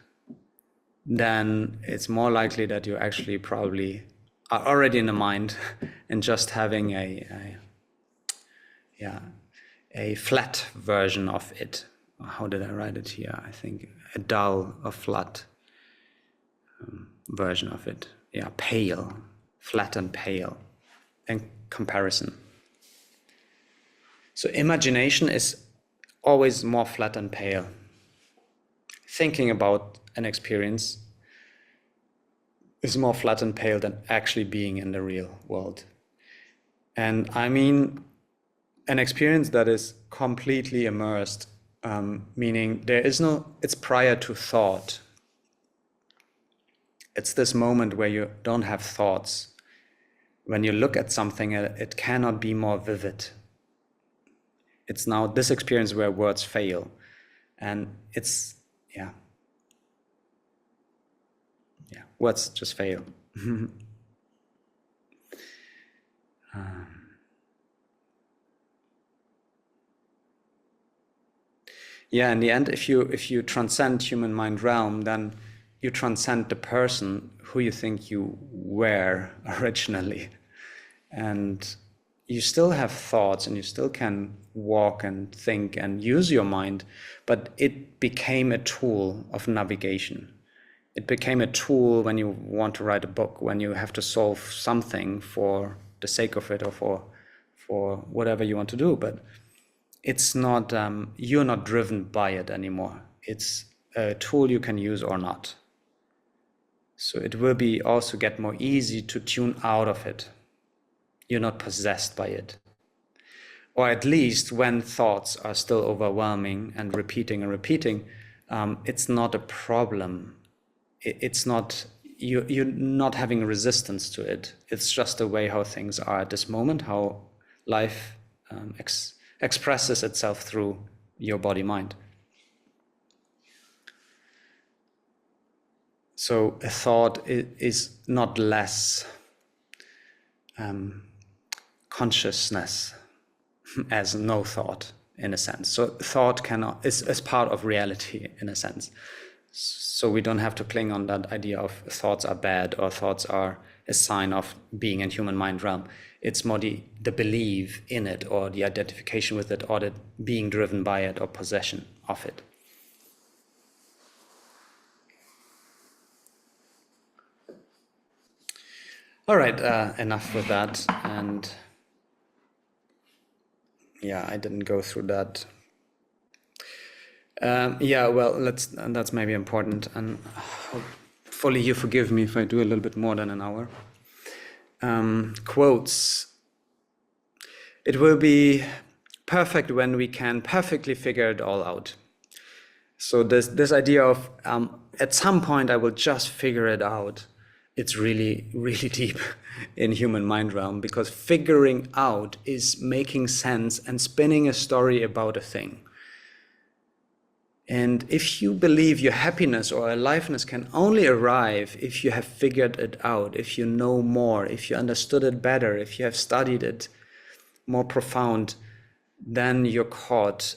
then it's more likely that you actually probably are already in the mind and just having a flat version of it. How did I write it here? I think a dull or flat version of it. Yeah, pale, flat and pale in comparison. So imagination is always more flat and pale. Thinking about an experience is more flat and pale than actually being in the real world. And I mean an experience that is completely immersed, meaning there is no, it's prior to thought. It's this moment where you don't have thoughts. When you look at something, it cannot be more vivid. It's now this experience where words fail. And it's, words just fail. In the end, if you transcend human mind realm, then you transcend the person who you think you were originally. And you still have thoughts and you still can walk and think and use your mind, but it became a tool of navigation. It became a tool when you want to write a book, when you have to solve something for the sake of it or for whatever you want to do. But it's not, you're not driven by it anymore. It's a tool you can use or not. So it will be also get more easy to tune out of it. You're not possessed by it. Or at least when thoughts are still overwhelming and repeating, it's not a problem. It's not, you're not having resistance to it. It's just the way how things are at this moment, how life expresses itself through your body-mind. So a thought is not less consciousness as no thought, in a sense. So thought is part of reality, in a sense. So we don't have to cling on that idea of thoughts are bad or thoughts are a sign of being in human mind realm. It's more the belief in it or the identification with it or the being driven by it or possession of it. All right, enough with that. And I didn't go through that. That's maybe important, and hopefully you forgive me if I do a little bit more than an hour. quotes. It will be perfect when we can perfectly figure it all out. So this idea of at some point I will just figure it out, it's really, really deep in human mind realm, because figuring out is making sense and spinning a story about a thing. And if you believe your happiness or aliveness can only arrive if you have figured it out, if you know more, if you understood it better, if you have studied it more profound, then you're caught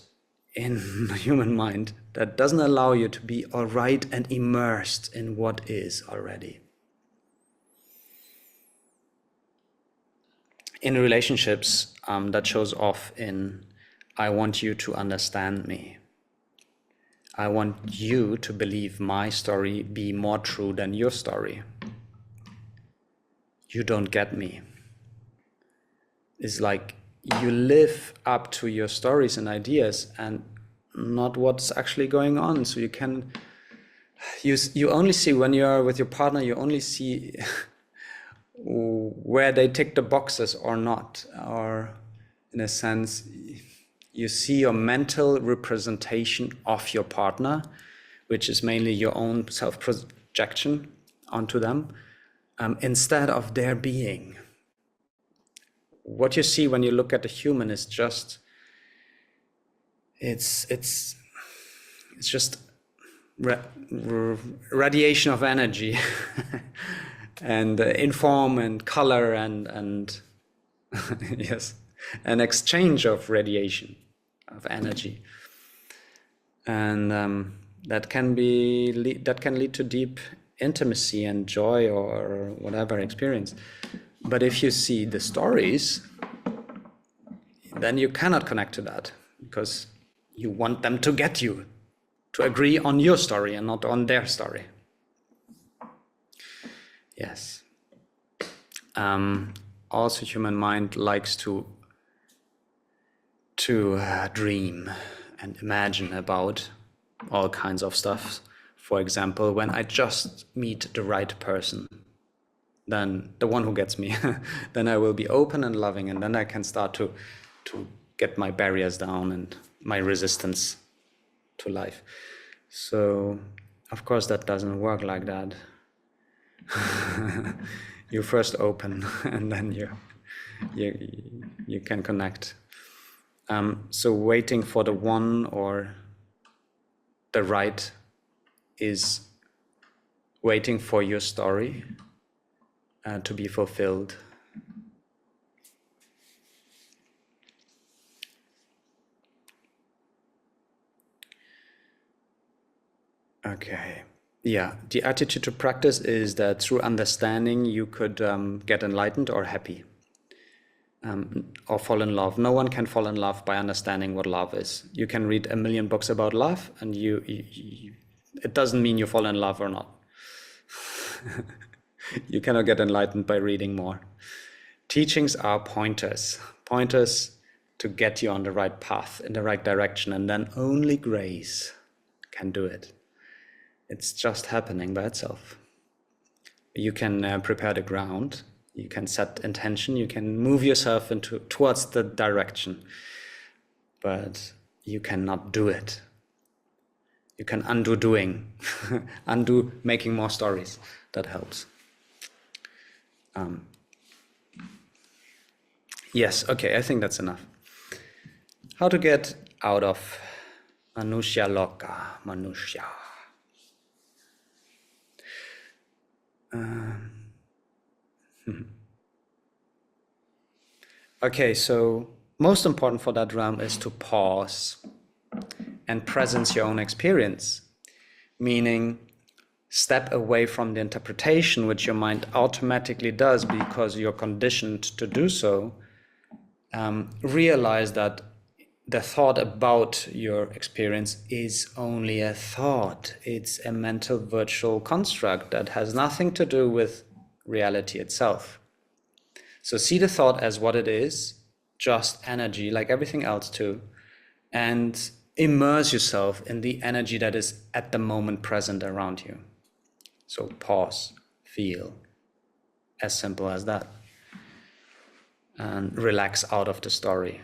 in the human mind that doesn't allow you to be all right and immersed in what is already. In relationships, that shows off in, I want you to understand me. I want you to believe my story be more true than your story. You don't get me. It's like you live up to your stories and ideas and not what's actually going on. So you only see, when you're with your partner, you only see where they tick the boxes or not, or in a sense, you see your mental representation of your partner, which is mainly your own self-projection onto them, instead of their being. What you see when you look at the human is just, it's just radiation of energy and in form and color and yes, an exchange of radiation, of energy, and that can lead to deep intimacy and joy or whatever experience. But if you see the stories, then you cannot connect to that, because you want them to get you, to agree on your story and not on their story. Yes. Also, human mind likes to dream and imagine about all kinds of stuff. For example, when I just meet the right person, then the one who gets me, then I will be open and loving, and then I can start to get my barriers down and my resistance to life. So, of course, that doesn't work like that. You first open, and then you can connect. So waiting for the one or the right is waiting for your story to be fulfilled. Okay. Yeah, the attitude to practice is that through understanding you could get enlightened or happy, or fall in love. No one can fall in love by understanding what love is. You can read a million books about love, and it doesn't mean you fall in love or not. You cannot get enlightened by reading more. Teachings are pointers to get you on the right path, in the right direction, and then only grace can do it. It's just happening by itself. You can prepare the ground, you can set intention, you can move yourself towards the direction, but you cannot do it. You can undo doing, undo making more stories. That helps. Yes, okay, I think that's enough. How to get out of Manusya Loka, Manusya. Okay, so most important for that realm is to pause and presence your own experience, meaning step away from the interpretation, which your mind automatically does because you're conditioned to do so. Realize that the thought about your experience is only a thought. It's a mental virtual construct that has nothing to do with reality itself. So see the thought as what it is, just energy, like everything else too, and immerse yourself in the energy that is at the moment present around you. So pause, feel, as simple as that. and relax out of the story.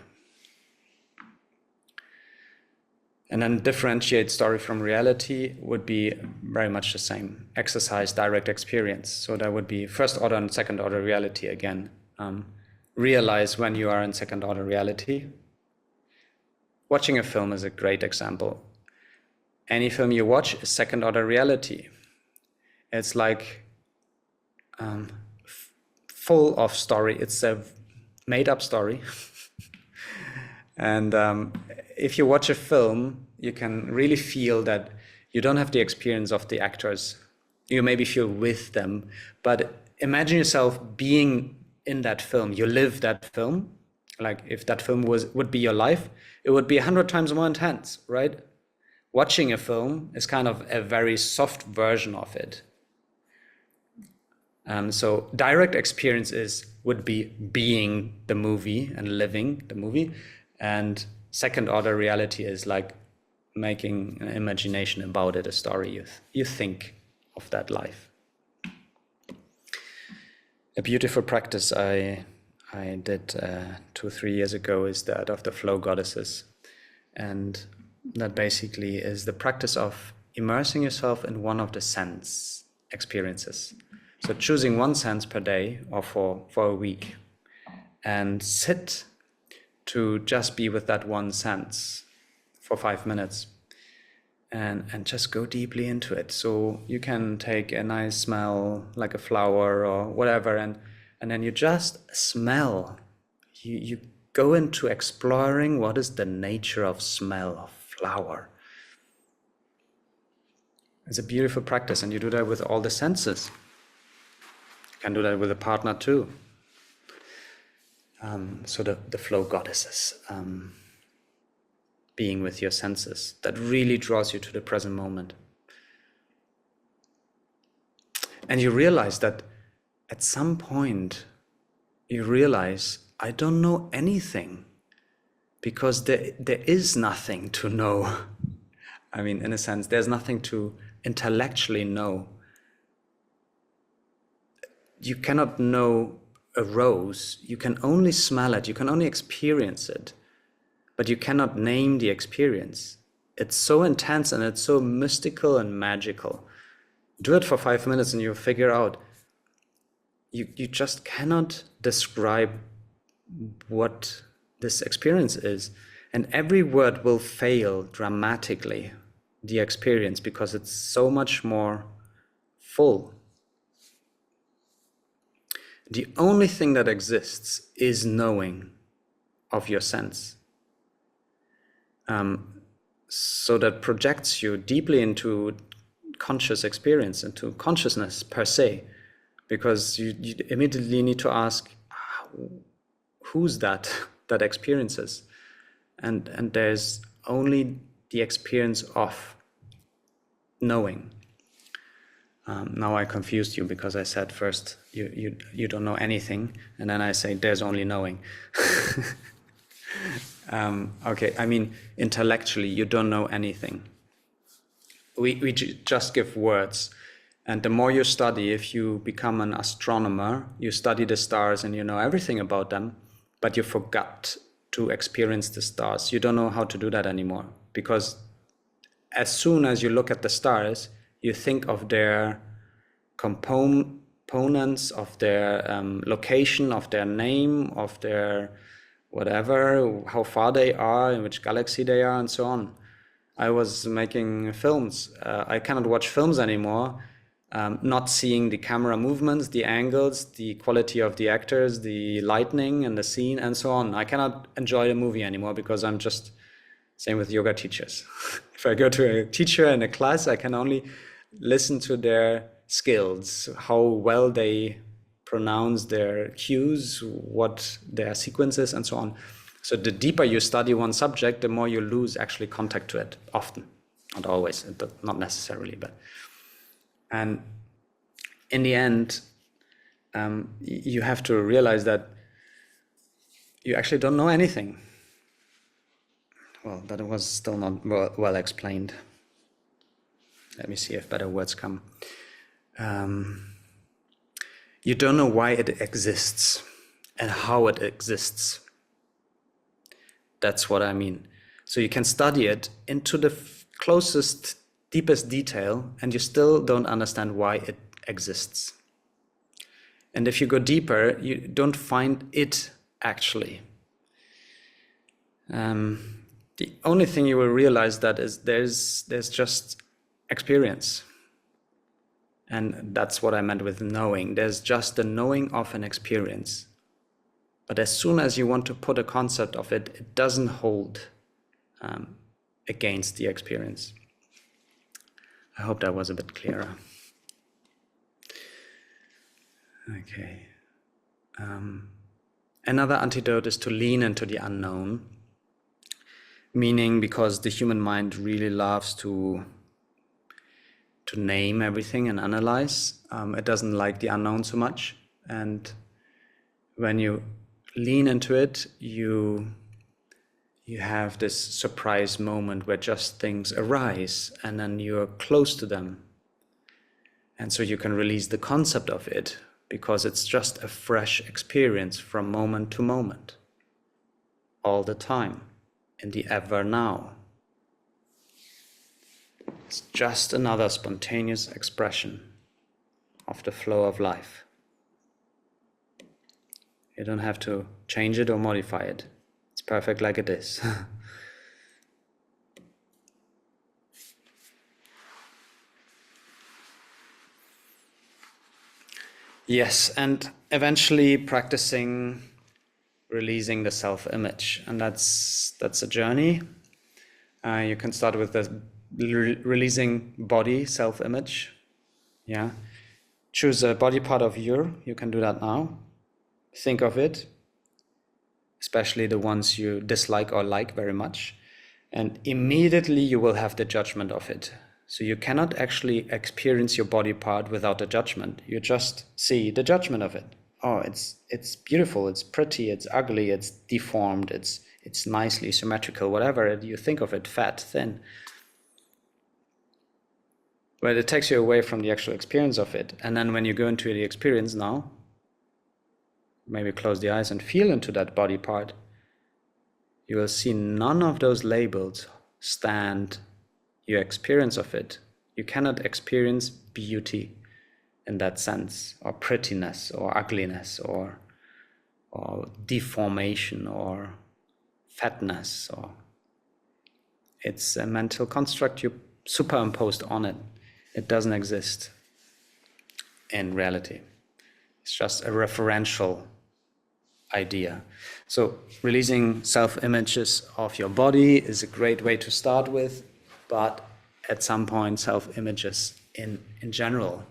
And then differentiate story from reality would be very much the same. Exercise direct experience. So that would be first order and second order reality again. Realize when you are in second order reality. Watching a film is a great example. Any film you watch is second order reality. It's like full of story. It's a made up story. And if you watch a film, you can really feel that you don't have the experience of the actors. You maybe feel with them, but imagine yourself being in that film. You live that film. Like if that film would be your life, it would be 100 times more intense, right? Watching a film is kind of a very soft version of it. So direct experience would be being the movie and living the movie. And second order reality is like making an imagination about it, a story. You think of that life. A beautiful practice I did 2-3 years ago is that of the flow goddesses. And that basically is the practice of immersing yourself in one of the sense experiences. So choosing one sense per day or for a week and sit to just be with that one sense for 5 minutes and just go deeply into it. So you can take a nice smell like a flower or whatever and then you just smell. You go into exploring what is the nature of smell of flower. It's a beautiful practice, and you do that with all the senses. You can do that with a partner too. So the flow goddesses, being with your senses, that really draws you to the present moment. And you realize that at some point, you realize, I don't know anything, because there is nothing to know. I mean, in a sense, there's nothing to intellectually know. You cannot know a rose. You can only smell it. You can only experience it, but you cannot name the experience. It's so intense and it's so mystical and magical. Do it for 5 minutes and you'll figure out. You just cannot describe what this experience is. And every word will fail dramatically, the experience, because it's so much more full. The only thing that exists is knowing of your sense. So that projects you deeply into conscious experience, into consciousness per se, because you immediately need to ask, who's that experiences? And there's only the experience of knowing. Now I confused you because I said first you don't know anything, and then I say there's only knowing. Okay, I mean intellectually you don't know anything. We just give words, and the more you study, if you become an astronomer, you study the stars and you know everything about them, but you forgot to experience the stars. You don't know how to do that anymore, because as soon as you look at the stars, you think of their components, of their location, of their name, of their whatever, how far they are, in which galaxy they are, and so on. I was making films. I cannot watch films anymore, not seeing the camera movements, the angles, the quality of the actors, the lighting and the scene, and so on. I cannot enjoy the movie anymore because I'm just, same with yoga teachers. If I go to a teacher in a class, I can only listen to their skills, how well they pronounce their cues, what their sequences, and so on. So the deeper you study one subject, the more you lose actually contact to it, often. Not always, not necessarily, but. And in the end, you have to realize that you actually don't know anything. Well, that was still not well explained. Let me see if better words come. You don't know why it exists. and how it exists. That's what I mean. So you can study it into the closest, deepest detail, and you still don't understand why it exists. And if you go deeper, you don't find it actually. The only thing you will realize that is there's just experience. And that's what I meant with knowing. There's just the knowing of an experience. But as soon as you want to put a concept of it, it doesn't hold against the experience. I hope that was a bit clearer. Okay. Another antidote is to lean into the unknown, meaning because the human mind really loves to name everything and analyze. It doesn't like the unknown so much. And when you lean into it, you have this surprise moment where just things arise and then you're close to them. And so you can release the concept of it because it's just a fresh experience from moment to moment, all the time, in the ever now. It's just another spontaneous expression of the flow of life. You don't have to change it or modify it. It's perfect like it is. Yes, and eventually practicing releasing the self-image, and that's a journey. You can start with the releasing body self-image. Yeah, choose a body part of you can do that now. Think of it, especially the ones you dislike or like very much, and immediately you will have the judgment of it. So you cannot actually experience your body part without a judgment. You just see the judgment of it. Oh, it's beautiful, it's pretty, it's ugly, it's deformed, it's nicely symmetrical, whatever you think of it, fat, thin. But it takes you away from the actual experience of it. And then when you go into the experience now, maybe close the eyes and feel into that body part, you will see none of those labels stand your experience of it. You cannot experience beauty in that sense, or prettiness, or ugliness, or deformation, or fatness, or it's a mental construct you superimposed on it. It doesn't exist in reality. It's just a referential idea. So releasing self-images of your body is a great way to start with, but at some point self-images in general.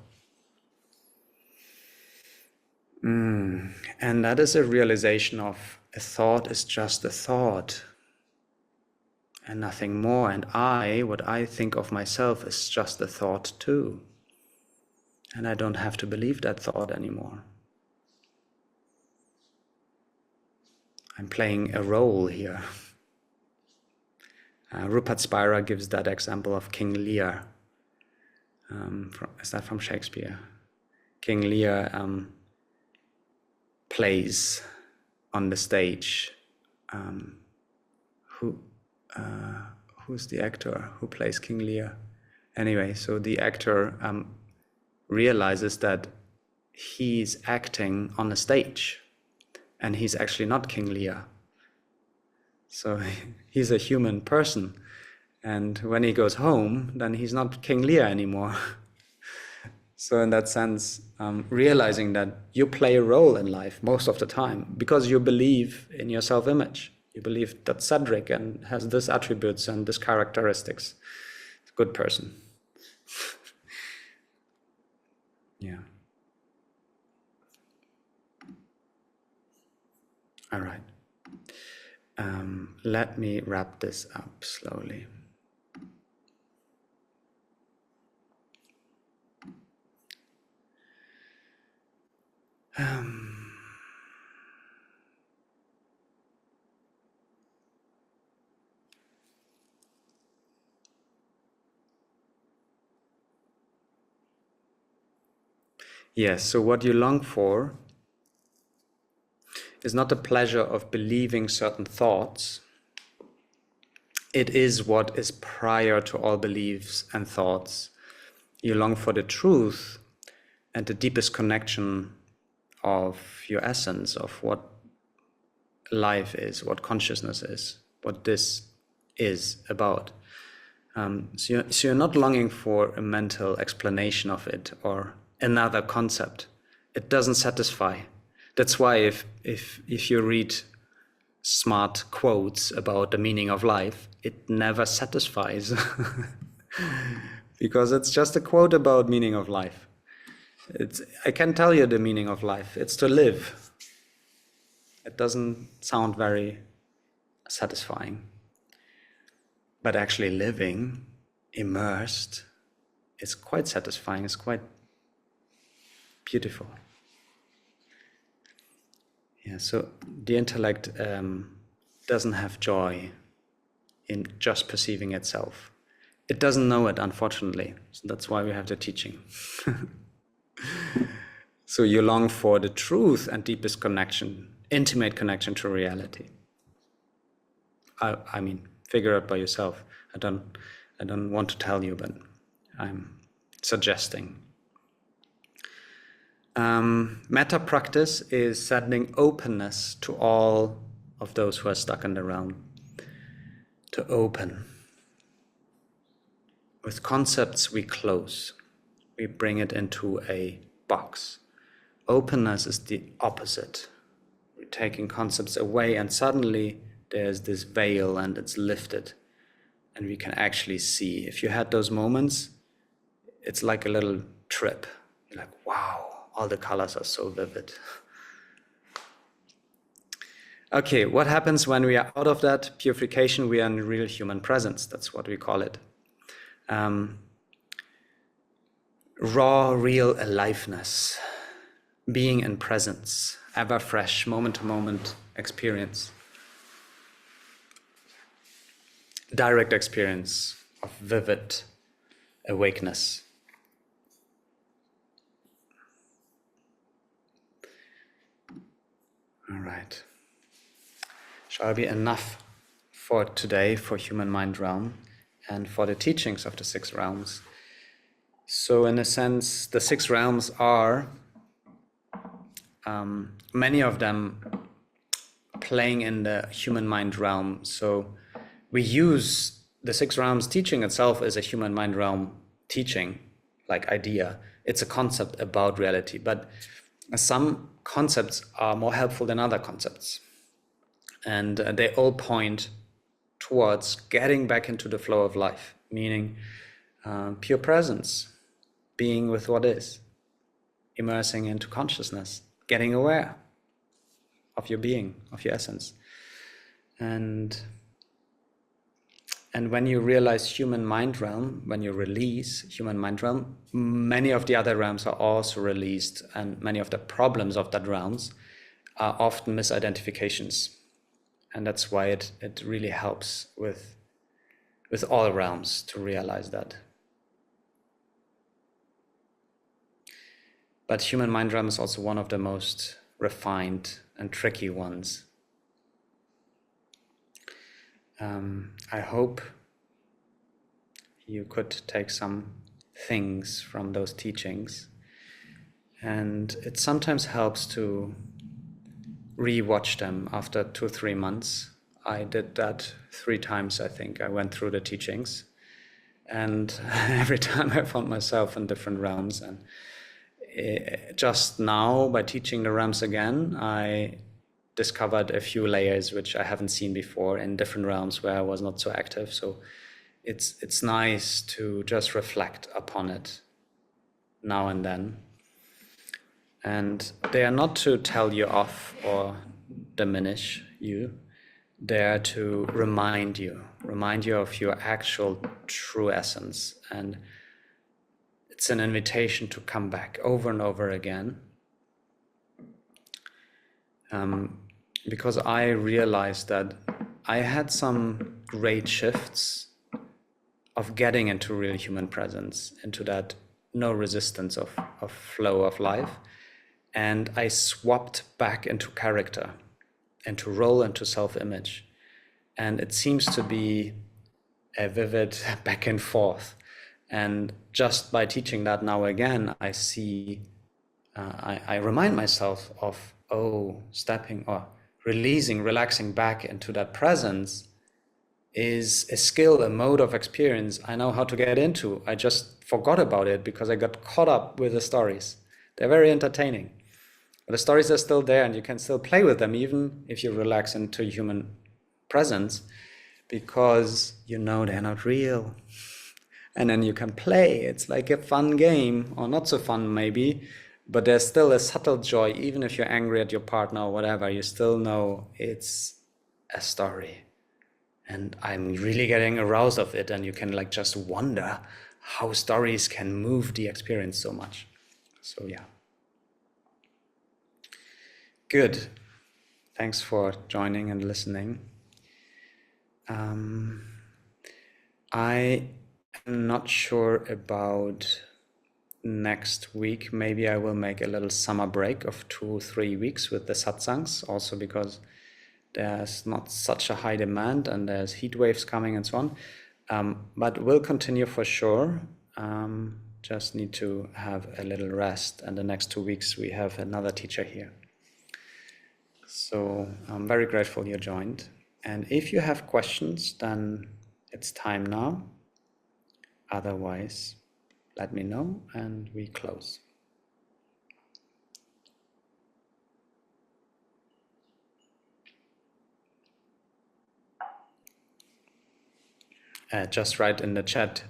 And that is a realization of a thought is just a thought and nothing more. And what I think of myself is just a thought too. And I don't have to believe that thought anymore. I'm playing a role here. Rupert Spira gives that example of King Lear. Is that from Shakespeare? King Lear plays on the stage. Who's the actor who plays King Lear? Anyway, so the actor realizes that he's acting on a stage and he's actually not King Lear. So he's a human person. And when he goes home, then he's not King Lear anymore. So in that sense, realizing that you play a role in life most of the time because you believe in your self-image. You believe that Cedric and has this attributes and this characteristics. It's a good person. Yeah. All right. Let me wrap this up slowly. Yes, so what you long for is not the pleasure of believing certain thoughts. It is what is prior to all beliefs and thoughts. You long for the truth and the deepest connection of your essence, of what life is, what consciousness is, what this is about. So you're not longing for a mental explanation of it or another concept. It doesn't satisfy. That's why if you read smart quotes about the meaning of life, it never satisfies. Because it's just a quote about meaning of life. I can tell you the meaning of life. It's to live. It doesn't sound very satisfying. But actually living, immersed, is quite satisfying. It's quite beautiful. Yeah, so the intellect doesn't have joy in just perceiving itself. It doesn't know it, unfortunately. So that's why we have the teaching. So you long for the truth and deepest connection, intimate connection to reality. I mean, figure out by yourself. I don't want to tell you, but I'm suggesting. Metta practice is sending openness to all of those who are stuck in the realm. To open. With concepts we close. We bring it into a box. Openness is the opposite. We're taking concepts away and suddenly there's this veil and it's lifted. And we can actually see. If you had those moments, it's like a little trip. You're like, wow, all the colors are so vivid. Okay, what happens when we are out of that purification? We are in real human presence. That's what we call it. Raw, real aliveness. Being in presence. Ever fresh, moment to moment experience. Direct experience of vivid awakeness. All right. Shall be enough for today for human mind realm and for the teachings of the 6 realms. So in a sense, the 6 realms are, many of them playing in the human mind realm. So we use the 6 realms teaching itself as a human mind realm teaching, like idea. It's a concept about reality, but some concepts are more helpful than other concepts. And they all point towards getting back into the flow of life, meaning pure presence, being with what is, immersing into consciousness, getting aware of your being, of your essence. And when you realize human mind realm, when you release human mind realm, many of the other realms are also released, and many of the problems of that realms are often misidentifications. And that's why it really helps with all realms to realize that. But human mind realm is also one of the most refined and tricky ones. I hope you could take some things from those teachings. And it sometimes helps to re-watch them after 2 or 3 months. I did that 3 times, I think. I went through the teachings. And every time I found myself in different realms. And just now, by teaching the realms again, I discovered a few layers which I haven't seen before in different realms where I was not so active. So it's nice to just reflect upon it now and then. And they are not to tell you off or diminish you. They are to remind you of your actual true essence. And it's an invitation to come back over and over again. Because I realized that I had some great shifts of getting into real human presence, into that no resistance of flow of life. And I swapped back into character. into role, into self-image. And it seems to be a vivid back and forth. And just by teaching that now again, I see, I remind myself of, stepping or releasing, relaxing back into that presence is a skill, a mode of experience I know how to get into. I just forgot about it because I got caught up with the stories. They're very entertaining. But the stories are still there and you can still play with them even if you relax into human presence, because you know they're not real. And then you can play. It's like a fun game, or not so fun maybe, but there's still a subtle joy. Even if you're angry at your partner or whatever, you still know it's a story. And I'm really getting aroused of it, and you can like just wonder how stories can move the experience so much. So yeah. Good. Thanks for joining and listening. I am not sure about next week. Maybe I will make a little summer break of 2-3 weeks with the satsangs, also because there's not such a high demand and there's heat waves coming and so on. But we'll continue for sure. Just need to have a little rest. And the next 2 weeks we have another teacher here. So I'm very grateful you joined. And if you have questions, then it's time now. Otherwise, let me know and we close. Just write in the chat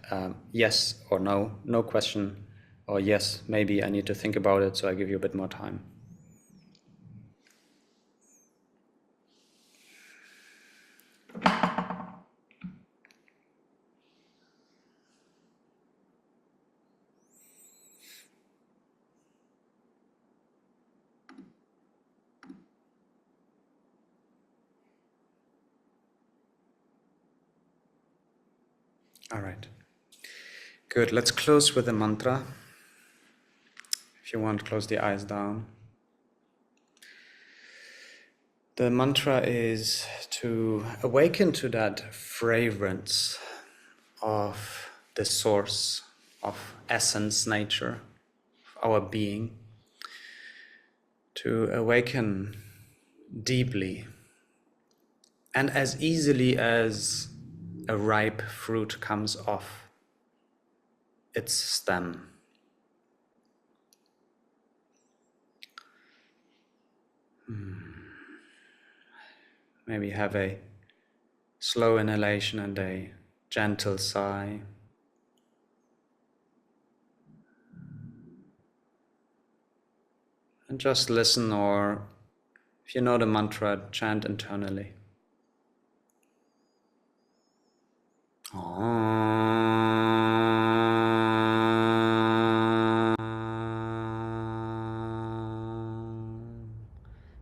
yes or no, no question, or yes, maybe I need to think about it, so I give you a bit more time. All right. Good. Let's close with a mantra. If you want, close the eyes down. The mantra is to awaken to that fragrance of the source, of essence, nature, our being. To awaken deeply and as easily as a ripe fruit comes off its stem. Maybe have a slow inhalation and a gentle sigh. And just listen, or if you know the mantra, chant internally.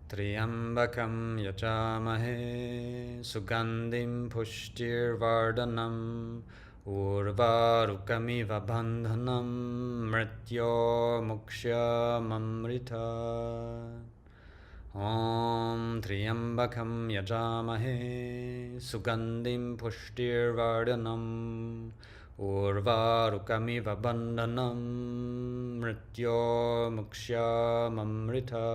Triambakam yajamahe sugandim pushtirvardhanam urvarukamiva bandhanam mrityo mukshamamrita. Om Triambakam yajamahe sugandim pushtirvardhanam urvarukamiva bandhanam mrityo mukshamamrita.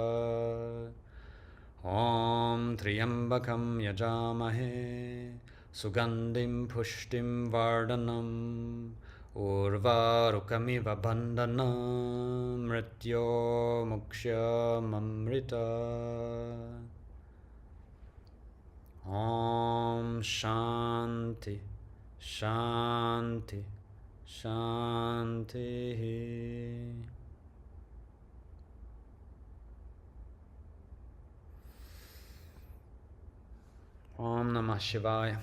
Om Triambakam yajamahe sugandim pushtim vardhanam urvarukamiva bandhanam mrityo mukshamamrita. Om Shanti Shanti Shanti. Om Namah Shivaya.